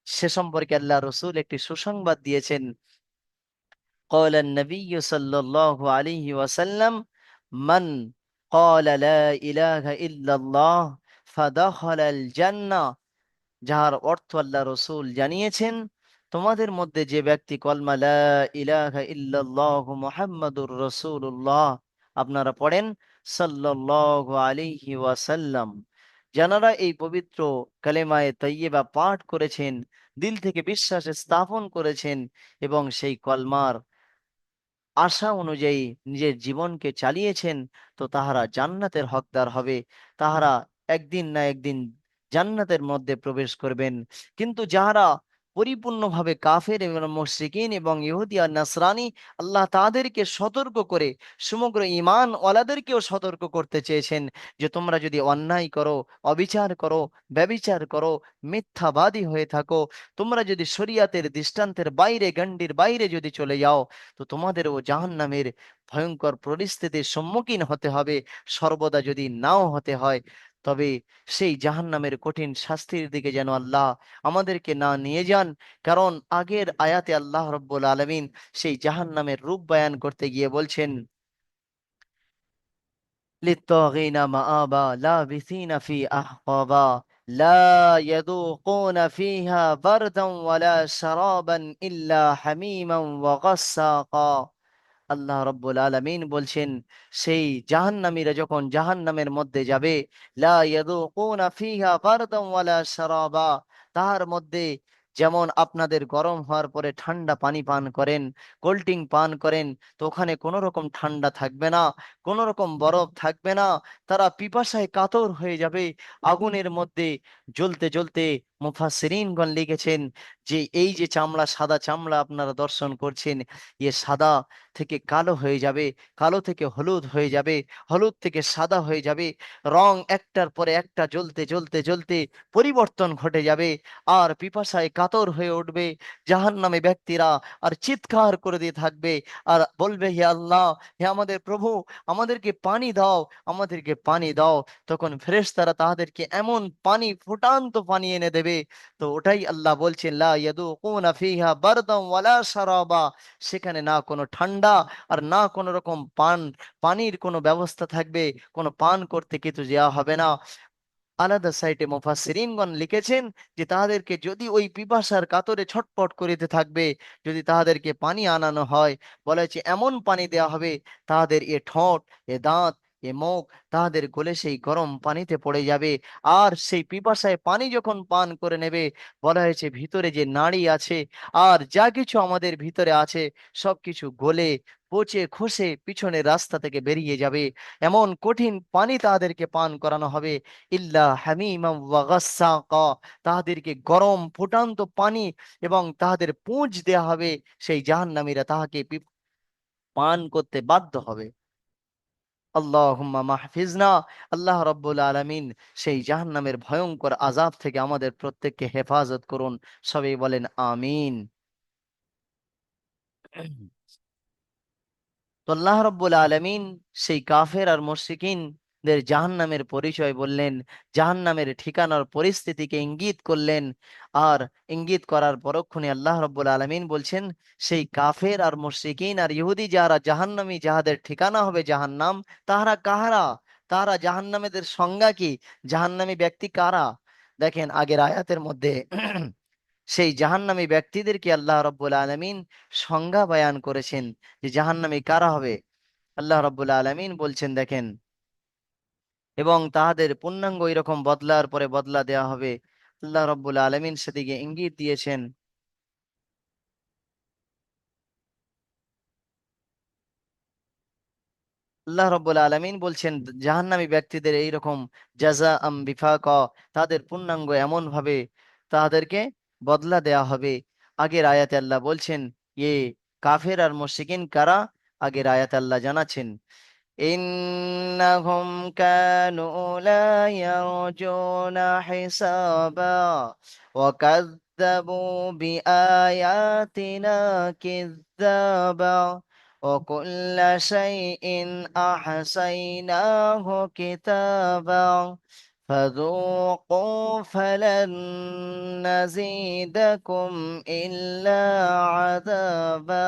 সে সম্পর্কে আল্লাহ রসুল একটি সুসংবাদ দিয়েছেন। قال النبي صلى الله عليه وسلم: من قال لا إله إلا الله فدخل الجنة। যাহার অর্থ আল্লাহ রসুল জানিয়েছেন, তোমাদের মধ্যে যে ব্যক্তি কলমা লা ইলাহা ইল্লাল্লাহু মুহাম্মাদুর রাসূলুল্লাহ আপনারা পড়েন সাল্লাল্লাহু আলাইহি ওয়াসাল্লাম, যারা এই পবিত্র কালেমায়ে তাইয়্যিবা পাঠ করেছেন, দিল থেকে বিশ্বাস স্থাপন করেছেন এবং সেই কলমার আশা অনুযায়ী নিজের জীবনকে চালিয়েছেন, তো তাহারা জান্নাতের হকদার হবে। তাহারা একদিন না একদিন জান্নাতের মধ্যে প্রবেশ করবেন। কিন্তু যাহারা পরিপূর্ণভাবে কাফের এবং মুশরিকিন এবং ইহুদি আর নাসরানি, আল্লাহ তাদেরকে সতর্ক করে সমগ্র ঈমান ওয়ালাদেরকেও সতর্ক করতে চেয়েছেন যে তোমরা যদি অন্যায় করো, অবিচার করো, ব্যভিচার করো, মিথ্যাবাদী হয়ে থাকো, তোমরা যদি শরিয়াতের দৃষ্টান্তের বাইরে, গণ্ডির বাইরে যদি চলে যাও, তো তোমাদেরও জাহান্নামের ভয়ঙ্কর পরিস্থিতির সম্মুখীন হতে হবে। সর্বদা যদি নাও হতে হয়, তবে সেই জাহান্নামের কঠিন শাস্তির দিকে যেন আল্লাহ আমাদেরকে না নিয়ে যান। কারণ আগের আয়াতে আল্লাহ রব্বুল আলামিন সেই জাহান্নামের রূপ বয়ান করতে গিয়ে বলছেন, للطاغين مآبا لابثين في أحقابا لا يذوقون فيها بردا ولا شرابا إلا حميما وغساقا। আল্লাহ রব্বুল আলামিন বলছেন, সেই জাহান্নামীরা যখন জাহান্নামের মধ্যে যাবে, লা ইয়াযুকুনা ফিহা বারদান ওয়ালা শারাবা, তাহার মধ্যে যেমন আপনাদের গরম হওয়ার পরে ঠান্ডা পানি পান করেন, কোল্ড ড্রিঙ্ক পান করেন, তো ওখানে কোনো রকম ঠান্ডা থাকবে না, কোনো রকম বরফ থাকবে না। তারা পিপাসায় কাতর হয়ে যাবে আগুনের মধ্যে জ্বলতে জ্বলতে। মুফাসসিরিনগণ লিখেছেন যে এই যে চামড়া, সাদা চামড়া আপনারা দর্শন করছেন, এ সাদা থেকে কালো হয়ে যাবে, কালো থেকে হলুদ হয়ে যাবে, হলুদ থেকে সাদা হয়ে যাবে। রং একটার পরে একটা জ্বলতে জ্বলতে জ্বলতে পরিবর্তন ঘটে যাবে। আর পিপাসায় কাতর হয়ে উঠবে জাহান্নামী ব্যক্তিরা, আর চিৎকার করে দিয়ে থাকবে আর বলবে, হে আল্লাহ, হে আমাদের প্রভু, আমাদেরকে পানি দাও, আমাদেরকে পানি দাও। তখন ফেরেশতারা তাদেরকে এমন পানি, ফুটান্ত পানি এনে দেবে। তো ওটাই আল্লাহ বলছেন, লা ইয়াদুকুনা ফিহা বারদান ওয়ালা শারাবা, সেখানে না কোনো ঠান্ডা আর না কোনো রকম পানির কোনো ব্যবস্থা থাকবে, কোনো পান করতে কিছু দেওয়া হবে না। আলাদা সাইটে মুফাসসিরিনগণ লিখেছেন যে তাহাদেরকে যদি ওই পিপাসার কাতরে ছটপট করিতে থাকবে, যদি তাহাদেরকে পানি আনানো হয়, বলা হয়েছে এমন পানি দেওয়া হবে, তাহাদের এ ঠোঁট, এ দাঁত, এ মুখ তাহাদের গলে সেই গরম পানিতে পড়ে যাবে। আর সেই পিপাসায় পানি যখন পান করে নেবে, বলা হয়েছে ভিতরে যে নাড়ি আছে আর যা কিছু আমাদের ভিতরে আছে, সবকিছু গলে পচে খসে পিছনের রাস্তা থেকে বেরিয়ে যাবে। এমন কঠিন পানি তাদেরকে পান করানো হবে। ইল্লা হামিমাম ওয়া গাসসাকা, তাহাদেরকে গরম ফুটান্ত পানি এবং তাহাদের পুঁজ দেয়া হবে, সেই জাহান্নামীরা তাহাকে পান করতে বাধ্য হবে। আল্লাহুম্মা মাহফিজনা। আল্লাহ রাব্বুল আলামিন সেই জাহান্নামের ভয়ঙ্কর আযাব থেকে আমাদের প্রত্যেককে হেফাজত করুন। সবাই বলেন আমিন। তো আল্লাহ রব্বুল আলামিন সেই কাফের আর মুশরিকিনদের জাহান্নামের পরিচয় বললেন, জাহান্নামের ঠিকানার পরিস্থিতিকে ইঙ্গিত করলেন। আর ইঙ্গিত করার পরক্ষণে আল্লাহ রব্বুল আলামিন বলছেন, সেই কাফের আর মুশরিকিন আর ইহুদি যারা জাহান্নামী, যাহাদের ঠিকানা হবে জাহান্নাম, তাহারা কাহারা? তাহারা জাহান্নামীদের সংজ্ঞা কি? জাহান্নামী ব্যক্তি কারা? দেখেন আগের আয়াতের মধ্যে সেই জাহান্নামী ব্যক্তিদেরকে আল্লাহ রব্বুল আলামিন সংজ্ঞা বয়ান করেছেন যে জাহান্নামী কারা হবে। আল্লাহ রব্বুল আলামিন বলছেন, দেখেন, এবং তাহাদের পূর্ণাঙ্গ এরকম বদলার পরে বদলা দেয়া হবে। আল্লাহ রব্বুল আলামিন সেদিকে ইঙ্গিত দিয়েছেন। আল্লাহ রব্বুল আলামিন বলছেন জাহান্নামী ব্যক্তিদের এইরকম জাযা বিফাকা, তাদের পূর্ণাঙ্গ এমন ভাবে তাদেরকে বদলা দেয়া হবে। আগের আয়াতে আল্লাহ বলছেন, এ কাফের আর মুশরিকিন কারা? আগের আয়াতে আল্লাহ জানাচ্ছেন, ইন্নাহুম কানু লা ইয়ারজুনা হিসাবা ওয়া কাযযাবু বিআয়াতিনা কিযযাবা ওয়া কুল্লা শাইইন আহসাইনাহু কিতাবা ফাযুকু ফালান নাযীদাকুম ইল্লা আযাবা।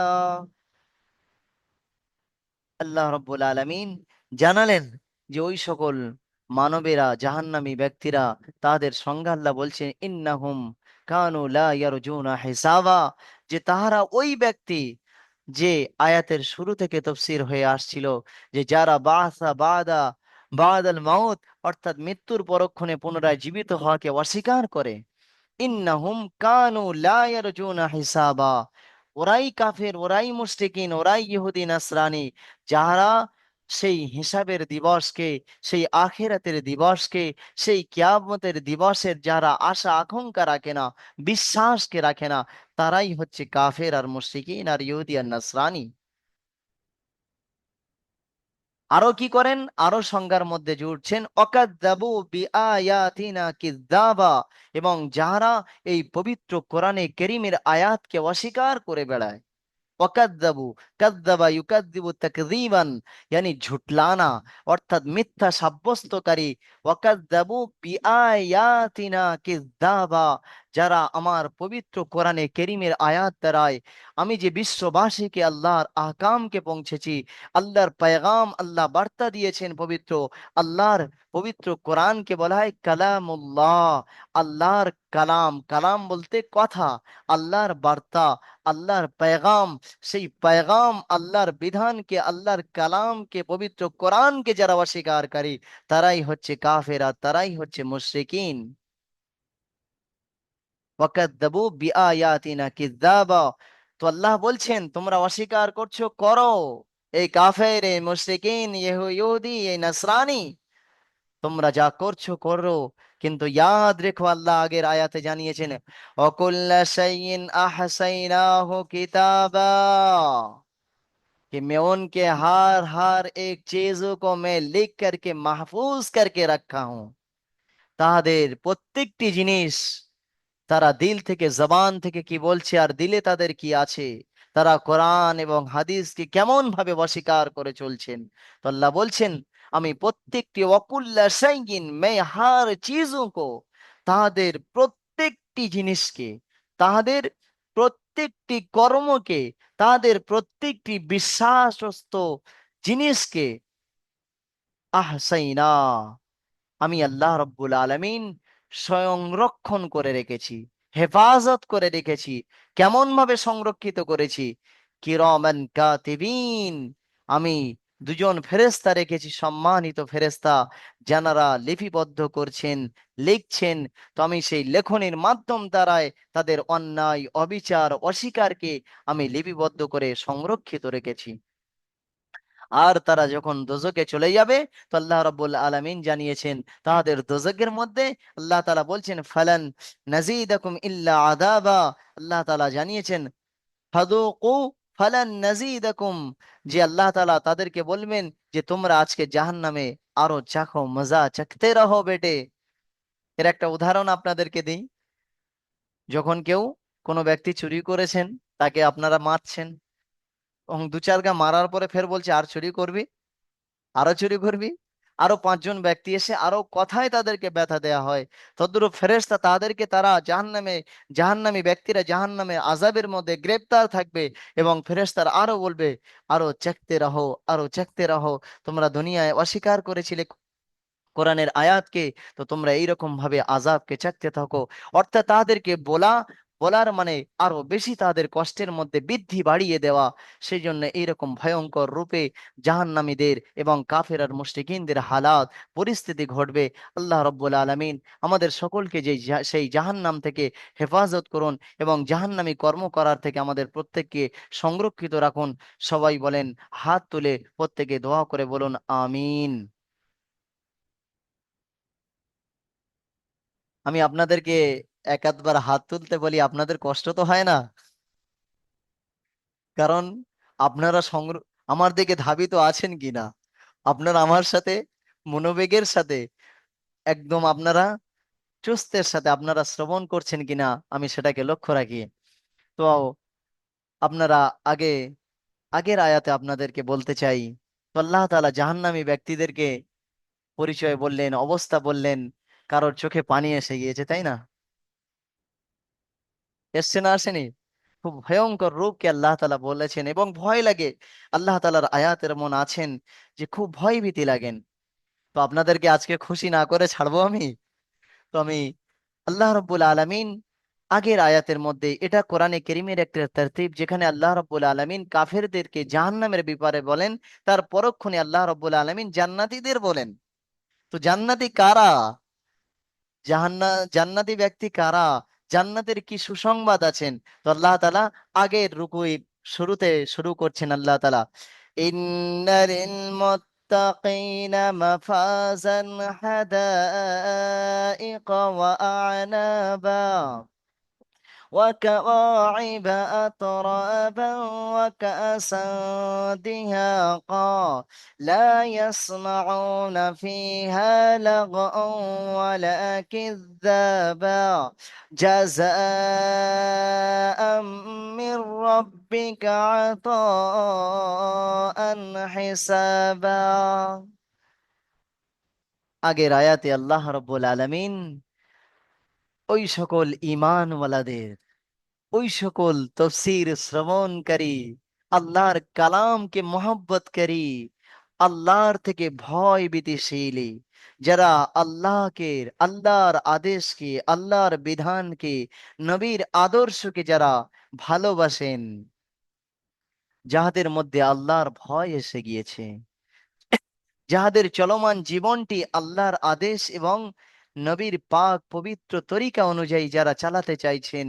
আল্লাহ রব্বুল আলামিন জানালেন যে ওই সকল মানবেরা, জাহান্নামী ব্যক্তিরা, তাদের সংজ্ঞা আল্লাহ বলছেন, ইন্নাহুম কানু লা ইয়ারজুনা হিসাবা, যে তাহারা ওই ব্যক্তি, যে আয়াতের শুরু থেকে তফসির হয়ে আসছিল, যে যারা বাসা বাদা বাদাল মাউত, অর্থাৎ মৃত্যুর পরক্ষণে পুনরায় জীবিত হওয়াকে অস্বীকার করে। ইন্নাহুম কানু লা ইয়ারজুনা হিসাবা, ওরাই কাফের, ওরাই মুশরিকিন, ওরাই ইহুদি নাসরানি, যারা সেই হিসাবের দিবসকে, সেই আখিরাতের দিবসকে, সেই কিয়ামতের দিবসের যারা আশা আকাঙ্ক্ষা রাখে না, বিশ্বাসকে রাখে না, তারাই হচ্ছে কাফের আর মুশরিকিন আর ইহুদি আর নাসরানি। আরো কি করেন? আরো সংজ্ঞার মধ্যে জুড়ছেন, অকাযযাবু বিআয়াতিনা কিযযাবা, এবং যারা এই পবিত্র কোরআনে কারীমের আয়াতকে অস্বীকার করে বেড়ায়। ওয়াকাযযাবু, কাযযাবা ইউকাযযিবু তাকযীবান, yani ঝুটলানা, অর্থাৎ মিথ্যা সাব্যস্তকারী। ওয়াকাযযাবু বিআয়াতিনা কিযযাবা, যারা আমার পবিত্র কোরআনে কারীমের আয়াত দ্বারায় আমি যে বিশ্ববাসীকে আল্লাহর আহকামকে পৌঁছেছি, আল্লাহর পেগাম, আল্লাহ বার্তা দিয়েছেন পবিত্র, আল্লাহর পবিত্র কোরআনকে বলা হয় কালামুল্লাহ, আল্লাহর কালাম। কালাম বলতে কথা, আল্লাহর বার্তা, আল্লাহর পেগাম। সেই পেগাম, আল্লাহর বিধানকে, আল্লাহর কালামকে, পবিত্র কোরআনকে যারা অস্বীকারী, তারাই হচ্ছে কাফেরা, তারাই হচ্ছে মুশরিকিন। ওয়াকাযযাবু বিআয়াতিনা কিযযাবা, তো আল্লাহ বলছেন তোমরা অস্বীকার করছো, করো, এই কাফের, এই মুশরিকিন, ইহুদি, এই নাসরানি, তোমরা যা করছো করো, কিন্তু ইয়াদ রেখো, আল্লাহ আগের আয়াতে জানিয়েছেন, ওয়াকুল্লা শাইইন আহসাইনাহু কিতাবা, कि मैं उनके हर हर एक चीजों को मैं लिख करके महफूज करके रखा हूं। তাদের প্রত্যেকটি জিনিস, তারা দিল থেকে, জবান থেকে কি বলছে আর দিলে তাদের কি আছে, তারা কোরআন এবং হাদিসকে কেমন ভাবে অস্বীকার করে চলছেন। তো আল্লাহ বলছেন, আমি প্রত্যেকটি ওয়াকুল্লা শাইইন, मैं हर चीजों को, তাদের প্রত্যেকটি জিনিসকে, তাদের প্রত্যেকটি কর্মকে, তাদের প্রত্যেকটি বিশ্বাসস্থ জিনিসকে আহসাইনা, আমি আল্লাহ রব্বুল আলামিন সংরক্ষণ করে রেখেছি, হেফাজত করে রেখেছি। কেমন ভাবে সংরক্ষিত করেছি? কিরামান কাতিবিন, আমি দুজন ফেরেশতা রেখেছি, সম্মানিত ফেরেশতা, যারা লিপিবদ্ধ করছেন, লিখছেন। তো আমি সেই লেখনের মাধ্যম দ্বারায় তাদের অন্যায়, অবিচার, অস্বীকারকে আমি লিপিবদ্ধ করে সংরক্ষিত রেখেছি। আর তারা যখন দোজকে চলে যাবে, তো আল্লাহ রাব্বুল আলামিন জানিয়েছেন, তাদের দোজকের মধ্যে আল্লাহ তাআলা বলছেন, ফালান নাজিদাকুম ইল্লা আযাবা, আল্লাহ তাআলা জানিয়েছেন, ফাদুকু ফালান নাজিদাকুম, যে আল্লাহ তাআলা তাদেরকে বলবেন যে তোমরা আজকে জাহান্নামে আরো চাখো, মজা চাখতে রহো বেটে। এর একটা উদাহরণ আপনাদেরকে দিই। যখন কেউ, কোনো ব্যক্তি চুরি করেছেন, তাকে আপনারা মারছেন, এবং দু চার গা মারার পরে ফের বলছে আর চুরি করবি, আরো চুরি করবি, আরো পাঁচজন ব্যক্তি এসে আরো কথায় তাদেরকে ব্যথা দেয়া হয়। তদ্রূপ ফেরেশতা তাদেরকে, তারা জাহান্নামে, জাহান্নামী ব্যক্তিরা জাহান্নামে আযাবের মধ্যে গ্রেপ্তার থাকবে, এবং ফেরেশতারা আরো বলবে, আরো চেখতে রহো, আরো চেখতে রহো, তোমরা দুনিয়ায় অস্বীকার করেছিলে কোরআনের আয়াতকে, তো তোমরা এইরকম ভাবে আযাবকে চাকতে থাকো। অর্থাৎ তাদেরকে বলার মানে আরো বেশি তাদের কষ্টের মধ্যে বৃদ্ধি বাড়িয়ে দেওয়া। সেই জন্য এইরকম ভয়ঙ্কর রূপে জাহান্নামীদের এবং কাফের আর মুশরিকিনদের হালাত, পরিস্থিতি ঘটবে। আল্লাহ রব্বুল আলামিন আমাদের সকলকে সেই জাহান্নাম থেকে হেফাজত করুন, এবং জাহান্নামী কর্ম করার থেকে আমাদের প্রত্যেককে সংরক্ষিত রাখুন। সবাই বলেন, হাত তুলে প্রত্যেকে দোয়া করে বলুন, আমিন। আমি আপনাদেরকে এক আধবার হাত তুলতে বলি, আপনাদের কষ্ট তো হয় না? কারণ আপনারা আমার দিকে ধাবিত আছেন কিনা, আপনারা আমার সাথে মনোবেগের সাথে, একদম আপনারা চুস্তের সাথে আপনারা শ্রবণ করছেন কিনা, আমি সেটাকে লক্ষ্য রাখি। তো আপনারা আগে আগের আয়াতে আপনাদেরকে বলতে চাই, তো আল্লাহ তাআলা জাহান্নামী ব্যক্তিদেরকে পরিচয় বললেন, অবস্থা বললেন, কারোর চোখে পানি এসে গিয়েছে, তাই না? এসছে না আসেনি? খুব ভয়ঙ্কর রূপকে আল্লাহ তাআলা বলেছেন এবং ভয় লাগে। আল্লাহ তাআলার আয়াতের মন আছেন যে খুব ভয় ভীতি লাগেন। তো আপনাদেরকে আজকে খুশি না করে ছাড়বো আমি? তো আমি, আল্লাহ রাব্বুল আলামিন আগের আয়াতের মধ্যে, এটা কোরআনে কারীমের একটা তারতিব যেখানে আল্লাহ রাব্বুল আলামিন কাফেরদেরকে জাহান্নামের ব্যাপারে বলেন, তার পরক্ষণে আল্লাহ রাব্বুল আলামিন জান্নাতীদের বলেন। তো জান্নাতি কারা? জান্নাতি ব্যক্তি কারা? জান্নাতের কি সুসংবাদ আছেন? তো আল্লাহ তাআলা আগের রুকুই শুরুতে শুরু করছেন আল্লাহ তাআলা, ইন্নাল মুত্তাকিনা মাফাজান হাদাইক ওয়া আ'নাবা وكواعب أترابا وكأسا دهاقا لا يسمعون فيها لغوا ولا كذابا جزاء من ربك عطاء حسابا। আগের আয়াতে আল্লাহ রাব্বুল আলামিন ওই সকল ঈমানওয়ালাদের, ওই সকল তফসির শ্রবণকারী, আল্লাহর কালামকে মহব্বতকারী, আল্লাহর থেকে ভয় ভীতিশীলী, যারা আল্লাহর আদেশকে, আল্লাহর বিধানকে, নবীর আদর্শকে যারা ভালোবাসেন, যাহাদের মধ্যে আল্লাহর ভয় এসে গিয়েছে, যাহাদের চলমান জীবনটি আল্লাহর আদেশ এবং নবীর পাক পবিত্র তরিকা অনুযায়ী যারা চালাতে চাইছেন,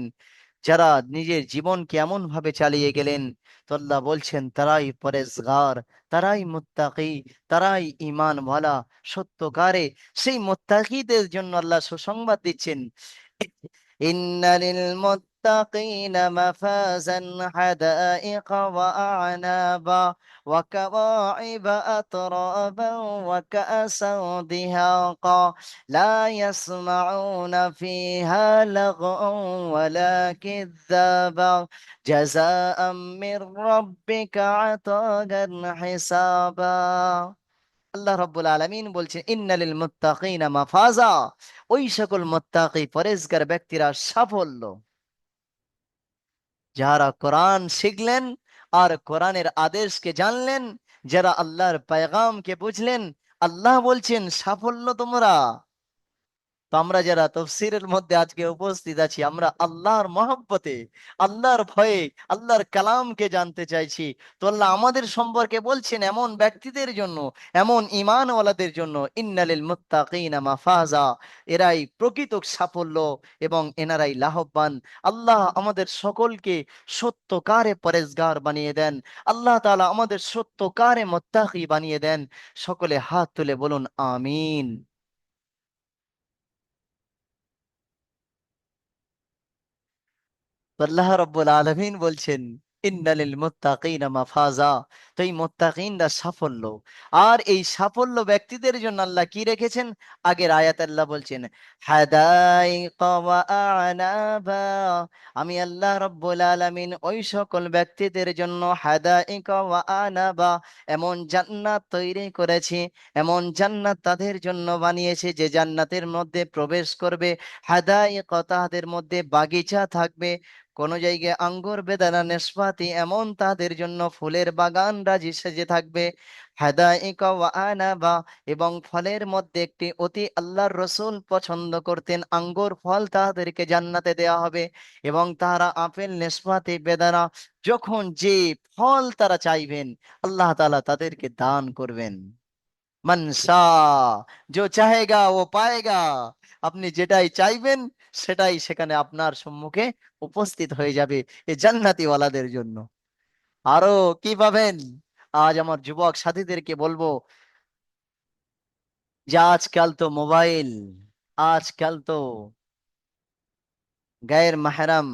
যারা নিজের জীবনকে এমন ভাবে চালিয়ে গেলেন, তো আল্লাহ বলছেন তারাই পরেজগার, তারাই মুত্তাকি, তারাই ঈমানওয়ালা সত্যকারে। সেই মুত্তাকিদের জন্য আল্লাহ সুসংবাদ দিচ্ছেন, ইন্নালিল মুত্তাকিনা মাফাজান হাদাইকা ওয়া আ'নাবা وكواعب أترابا وكأسا دهاقا لا يسمعون فيها لغوا ولا كذابا جزاء من ربك عطاء حسابا। আল্লাহ রাব্বুল আলামিন বলছেন ইন্নালিল মুত্তাকিনা মাফাজা, ওই সকল মুত্তাকি পরেজগার ব্যক্তিরা সাফল্য, যারা কোরআন শিখলেন আর কোরআনের আদেশকে জানলেন, যারা আল্লাহর পেগামকে বুঝলেন। আল্লাহ বলছেন সাফল্য তোমরা। তো আমরা যারা তফসিরের মধ্যে আজকে উপস্থিত আছি, আমরা আল্লাহর মহব্বতে, আল্লাহর ভয়ে, আল্লাহর কালামকে জানতে চাইছি। তো আল্লাহ আমাদের সম্পর্কে বলছেন এমন ব্যক্তিদের জন্য, এমন ঈমানওয়ালাদের জন্য, ইন্নালিল মুত্তাকিনা মাফাজা, এরাই প্রকৃত সাফল্য এবং এনারাই লাভবান। আল্লাহ আমাদের সকলকে সত্যকারে পরেজগার বানিয়ে দেন। আল্লাহ তাআলা আমাদের সত্যকারে মুত্তাকি বানিয়ে দেন। সকলে হাত তুলে বলুন আমিন। তো আল্লাহ রাব্বুল আলামিন বলছেন ইন্নালিল মুত্তাকিনা মাফাজা, তো এই মুত্তাকিনরা সাফল্য। আর এই সাফল্য ব্যক্তিদের জন্য আল্লাহ কি রেখেছেন? আগের আয়াত আল্লাহ বলছেন হাদাইকা ওয়া আ'নাবা, আমি আল্লাহ রাব্বুল আলামিন ওই সকল ব্যক্তিদের জন্য হাদাইকা ওয়া আ'নাবা, এমন জান্নাত তৈরি করেছি, এমন জান্নাত তাদের জন্য বানিয়েছে যে জান্নাতের মধ্যে প্রবেশ করবে। হাদাইকা, তাদের মধ্যে বাগিচা থাকবে, কোন জায়গায় আঙ্গুর বেদানা নেসপাতি, এমন তাদের জন্য ফুলের বাগান রাজি সেজে থাকবে। হাদাইকা ওয়া আনাবা, এবং ফলের মধ্যে একটি অতি আল্লাহর রসুল পছন্দ করতেন আঙ্গুর ফল তাদেরকে জান্নাতে দেয়া হবে। এবং তারা আপেল নেসপাতি বেদানা, যখন যে ফল তারা চাইবেন আল্লাহ তাআলা তাদেরকে দান করবেন। মনসা, जो চাহেগা ও পায়েগা। আপনি যেটাই চাইবেন সেটাই সেখানে আপনার সম্মুখে উপস্থিত হয়ে যাবে এই জান্নাতি ওয়ালাদের জন্য। আরো কি পাবেন? আজ আমার যুবক সাথীদেরকে বলবো যে আজকাল তো মোবাইল, আজকাল তো গায়ের মাহরাম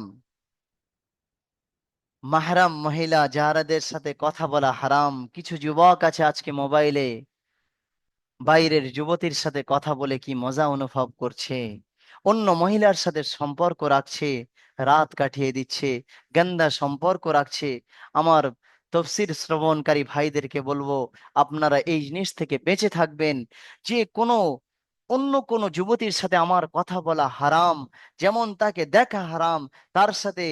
মাহরাম মহিলা যারাদের সাথে কথা বলা হারাম। কিছু যুবক আছে আজকে মোবাইলে বাইরের যুবতীর সাথে কথা বলে কি মজা অনুভব করছে, অন্য মহিলার সাথে সম্পর্ক রাখছে, রাত কাটিয়ে দিচ্ছে, গন্দা সম্পর্ক রাখছে। আমার তফসির শ্রবণকারী ভাইদেরকে বলবো, আপনারা এই জিনিস থেকে বেঁচে থাকবেন। যে কোনো অন্য কোনো যুবতীর সাথে আমার কথা বলা হারাম, যেমন তাকে দেখা হারাম, তার সাথে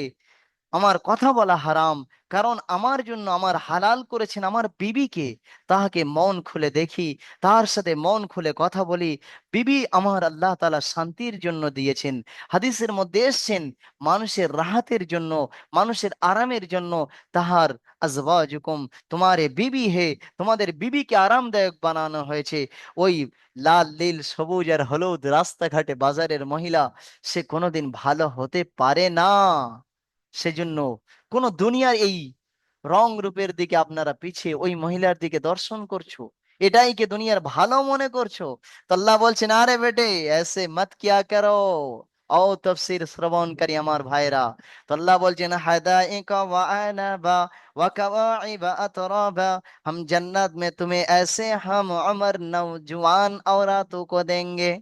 আমার কথা বলা হারাম। কারণ আমার জন্য আমার হালাল করেছেন আমার বিবিকে, তাহাকে মন খুলে দেখি, তার সাথে মন খুলে কথা বলি। বিবি আমার আল্লাহ তাআলা শান্তির জন্য দিয়েছেন। হাদিসের মধ্যে এসছেন, মানুষের রাহাতের জন্য, মানুষের আরামের জন্য তাহার আজওয়াজুকুম, তোমারে বিবি হে, তোমাদের বিবিকে আরামদায়ক বানানো হয়েছে। ওই লাল নীল সবুজ আর হলুদ রাস্তাঘাটে বাজারের মহিলা, সে কোনোদিন ভালো হতে পারে না। সেজন্য কোন দুনিয়ার এই রং রূপের দিকে আপনারা পিছিয়ে ওই মহিলার দিকে দর্শন করছো, এটাই কি দুনিয়ার ভালো মনে করছো? তো আল্লাহ বলছেন, আরে বেটে এসে মত কিয়া করো। ও তফসির শ্রবণকারী আমার ভাইরা, তো আল্লাহ বলছেন, হাদাইকা ওয়া আনাবা ওয়া কাওয়াইবা আতরাবা, हम जन्नत में तुम्हें ऐसे हम उम्र नौजवान औरतों को देंगे।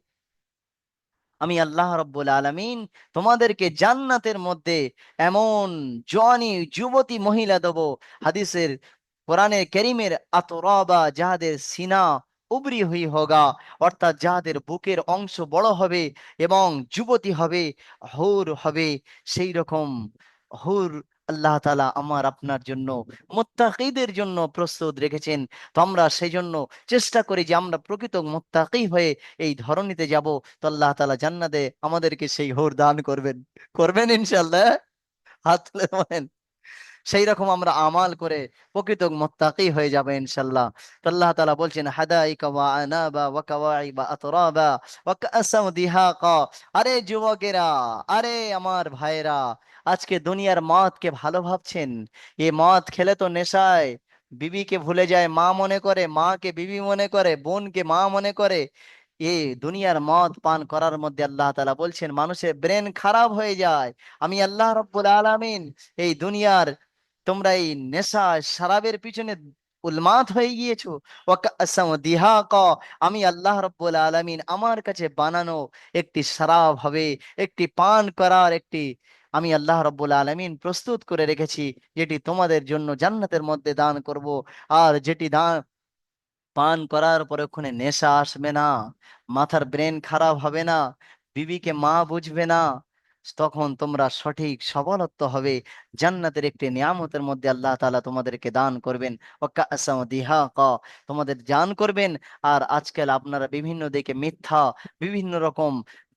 আমি আল্লাহ রব্বুল আলামিন তোমাদেরকে জান্নাতের মধ্যে এমন জওয়ানি যুবতী মহিলা দেব। হাদিসের কোরআনে কারীমের আতরাবা, যাহাদের সিনা উবরি হুই হোগা, অর্থাৎ যাহাদের বুকের অংশ বড় হবে এবং যুবতী হবে, হুর হবে, সেই রকম হুর আল্লাহ তাআলা আমার আপনার জন্য, মুত্তাকিদের জন্য প্রস্তুত রেখেছেন। তো আমরা সেই জন্য চেষ্টা করি যে আমরা প্রকৃত মুত্তাকি হয়ে এই ধরনীতে যাব। তো আল্লাহ তাআলা জান্নাতে আমাদেরকে সেই হুর দান করবেন, করবেন ইনশাআল্লাহ। হাত তুলে বলেন, সেই রকম আমরা আমাল করে প্রকৃত মুত্তাকি হয়ে যাবে ইনশাআল্লাহ। তো আল্লাহ তাআলা বলছেন, হাদাইকা ওয়া আনাবা ওয়া কাওয়াইবা আতরাবা ওয়া কাসাম দিহাকা। আরে যুবকেরা, আরে আমার ভাইরা, আজকে দুনিয়ার মদকে ভালো ভাবছেন? এ মদ খেলে তো নেশায় বিবিকে ভুলে যায়, মা মনে করে, মাকে বিবি মনে করে, বোনকে মা মনে করে। এই দুনিয়ার মদ পান করার মধ্যে আল্লাহ তাআলা বলছেন মানুষের ব্রেন খারাপ হয়ে যায়। আমি আল্লাহ রব্বুল আলামিন এই দুনিয়ার, তোমরা এই নেশা শরাবের পিছনে উন্মাদ হয়ে গিয়েছো। ওয়াকাসাম দিহাকা, আমি আল্লাহ রাব্বুল আলামিন আমার কাছে বানানো একটি শরাব হবে, একটি পান করার একটি, আমি আল্লাহ রাব্বুল আলামিন প্রস্তুত করে রেখেছি, যেটি তোমাদের জন্য জান্নাতের মধ্যে দান করব। আর যেটি দান পান করার পরে ওখানে নেশা আসবে না, মাথার ব্রেন খারাপ হবে না, বিবিকে মা বুঝবে না, তখন তোমরা সঠিক সবলত্ব হবে। জান্নাতের একটি নিয়ামতের মধ্যে আল্লাহ তাআলা তোমাদেরকে দান করবেন। ওয়াকাসাম দিহাকা, তোমাদের দান করবেন। আর আজকাল আপনারা বিভিন্ন দিকে মিথ্যা, বিভিন্ন রকম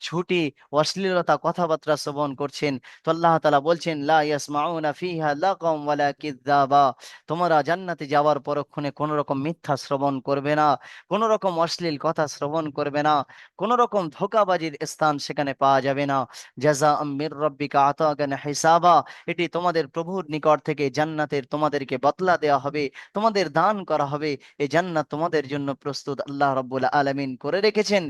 ঝুটি, অশ্লীলতা কথাবার্তা শ্রবণ করছেন। তো আল্লাহ তাআলা বলছেন, লা ইয়াসমাউনা ফিহা লাগাম ওয়ালা কিযাবা, তোমরা জান্নাতে যাওয়ার পরক্ষণে কোন রকম মিথ্যা শ্রবণ করবে না, কোন রকম অশ্লীল কথা শ্রবণ করবে না, কোন রকম ধোঁকাবাজির স্থান সেখানে পাওয়া যাবে না। জাযা মির রাব্বিকা আতাকান হিসাবা, এটি তোমাদের প্রভুর নিকট থেকে জান্নাতের তোমাদেরকে বদলা দেওয়া হবে, তোমাদের দান করা হবে। এই জান্নাত তোমাদের জন্য প্রস্তুত আল্লাহ রাব্বুল আলামিন করে রেখেছেন।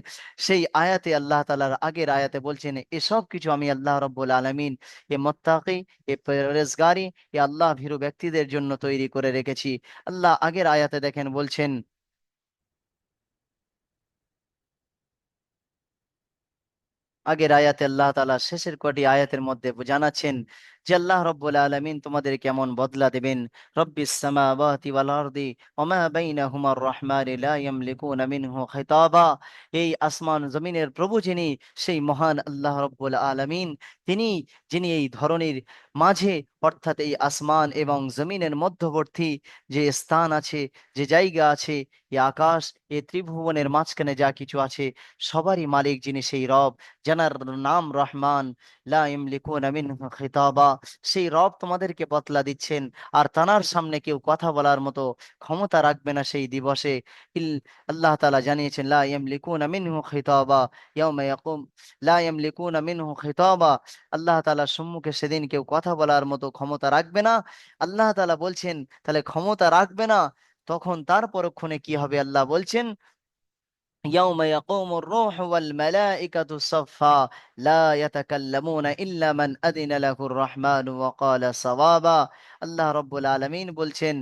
সেই আয়াতে আল্লাহ তাআলার আগের আয়াতে বলছেন, এসব কিছু আমি আল্লাহ রাব্বুল আলামিন এ মুত্তাকি, এ পরহেজগারি, এ আল্লাহ ভীরু ব্যক্তিদের জন্য তৈরি করে রেখেছি। আল্লাহ আগের আয়াতে দেখেন বলছেন, আগের আয়াতে আল্লাহ তাআলা শেষের কটি আয়াতের মধ্যে জানাচ্ছেন যে আল্লাহ রব্বুল আলামিন তোমাদের কেমন বদলা দেবেন। রব্বিস সামাওয়াতি ওয়াল আরদি ওয়া মা বাইনাহুমার রহমানি লা ইয়ামলিকুনা মিনহু খিতাবা, এই আসমান জমিনের প্রভু যিনি, সেই মহান আল্লাহ রব্বুল আলামিন, তিনি, যিনি এই ধরনের মাঝে, অর্থাৎ এই আসমান এবং জমিনের মধ্যবর্তী যে স্থান আছে, যে জায়গা আছে, এই আকাশ, এই ত্রিভুবনের মাঝখানে যা কিছু আছে, সবারই মালিক যিনি, সেই রব, যার নাম রহমান, লা ইয়ামলিকুনা মিনহু খিতাবা, সেই রব তোমাদেরকে বতলা দিচ্ছেন। আর তানার সামনে কেউ কথা বলার মতো ক্ষমতা রাখবে না সেই দিবসে। আল্লাহ তাআলা জানিয়েছেন, লা ইয়ামলিকুনা মিনহু খিতাবা ইয়াউমা ইয়াকুম, লা ইয়ামলিকুনা মিনহু খিতাবা, আল্লাহ তাআলার সম্মুখে সেদিন কেউ কথা বলার মতো ক্ষমতা রাখবে না। আল্লাহ তাআলা বলছেন, তাহলে ক্ষমতা রাখবে না, তখন তার পরক্ষণে কি হবে? আল্লাহ বলছেন, يوم يقوم الروح والملائكة صفا لا يتكلمون إلا من أذن له الرحمن وقال صوابا। আল্লাহ রব্বুল আলামিন বলছেন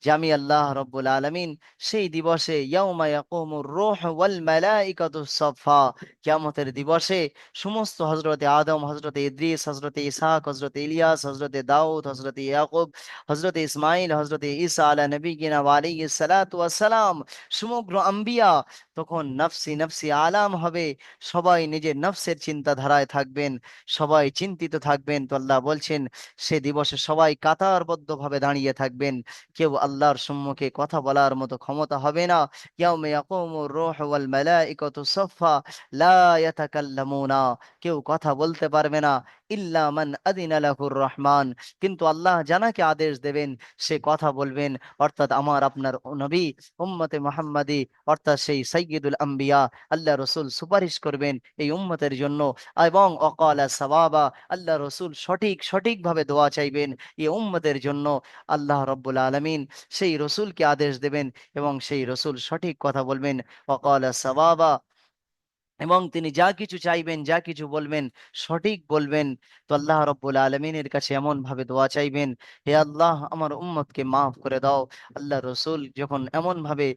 যে আমি আল্লাহ রব্বুল আলামিন সেই দিবসে ইয়াউমা ইয়াকুমুর রূহ ওয়াল মালাইকাতু সাফা, কিয়ামতের দিবসে সমস্ত হযরতে আদম, হযরতে ইদ্রিস, হযরতে ইসহাক, হযরতে ইলিয়াস, হযরতে দাউদ, হযরতে ইয়াকুব, হযরতে ইসমাঈল, হযরতে ঈসা আলা নবিয়িনা ওয়া আলাইহিস সালাতু ওয়াস সালাম, সমগ্র আম্বিয়া তখন নফসি নফসি আলাম হবে। সবাই নিজের নফসের চিন্তাধারায় থাকবেন, সবাই চিন্তিত থাকবেন। তো আল্লাহ বলছেন সে দিবসে সবাই কাতারবদ্ধভাবে দাঁড়িয়ে থাকবেন, কেউ আল্লাহর সম্মুখে কথা বলার মতো ক্ষমতা হবে না। ইয়াউমা ইয়াকুমুর রূহু ওয়াল মালাইকাতু সাফফা লা ইয়াতাকাল্লামুনা, কেউ কথা বলতে পারবে না, ইল্লা মান আযিনা লাহুর রহমান, কিন্তু আল্লাহ জানাকে আদেশ দেবেন সে কথা বলবেন, অর্থাৎ আমার আপনার নবী উম্মতে মুহাম্মাদি, অর্থাৎ সেই সাইয়্যিদুল আম্বিয়া আল্লাহ রসুল সুপারিশ করবেন এই উম্মতের জন্য। এবং অকালা সাওয়াবা, আল্লাহ রসুল সঠিকভাবে দোয়া চাইবেন এই উম্মতের জন্য। আল্লাহ রব্বুল আলামিন সেই রসুলকে আদেশ দেবেন এবং সেই রসুল সঠিক কথা বলবেন, অকালা সাওয়াবা, এবং তিনি যা কিছু চাইবেন, যা কিছু বলবেন সঠিক বলবেন। তো আল্লাহ রব্বুল আলমিনের কাছে এমন ভাবে দোয়া চাইবেন, হে আল্লাহ আমার উম্মতকে মাফ করে দাও। আল্লাহ রসুল যখন এমন ভাবে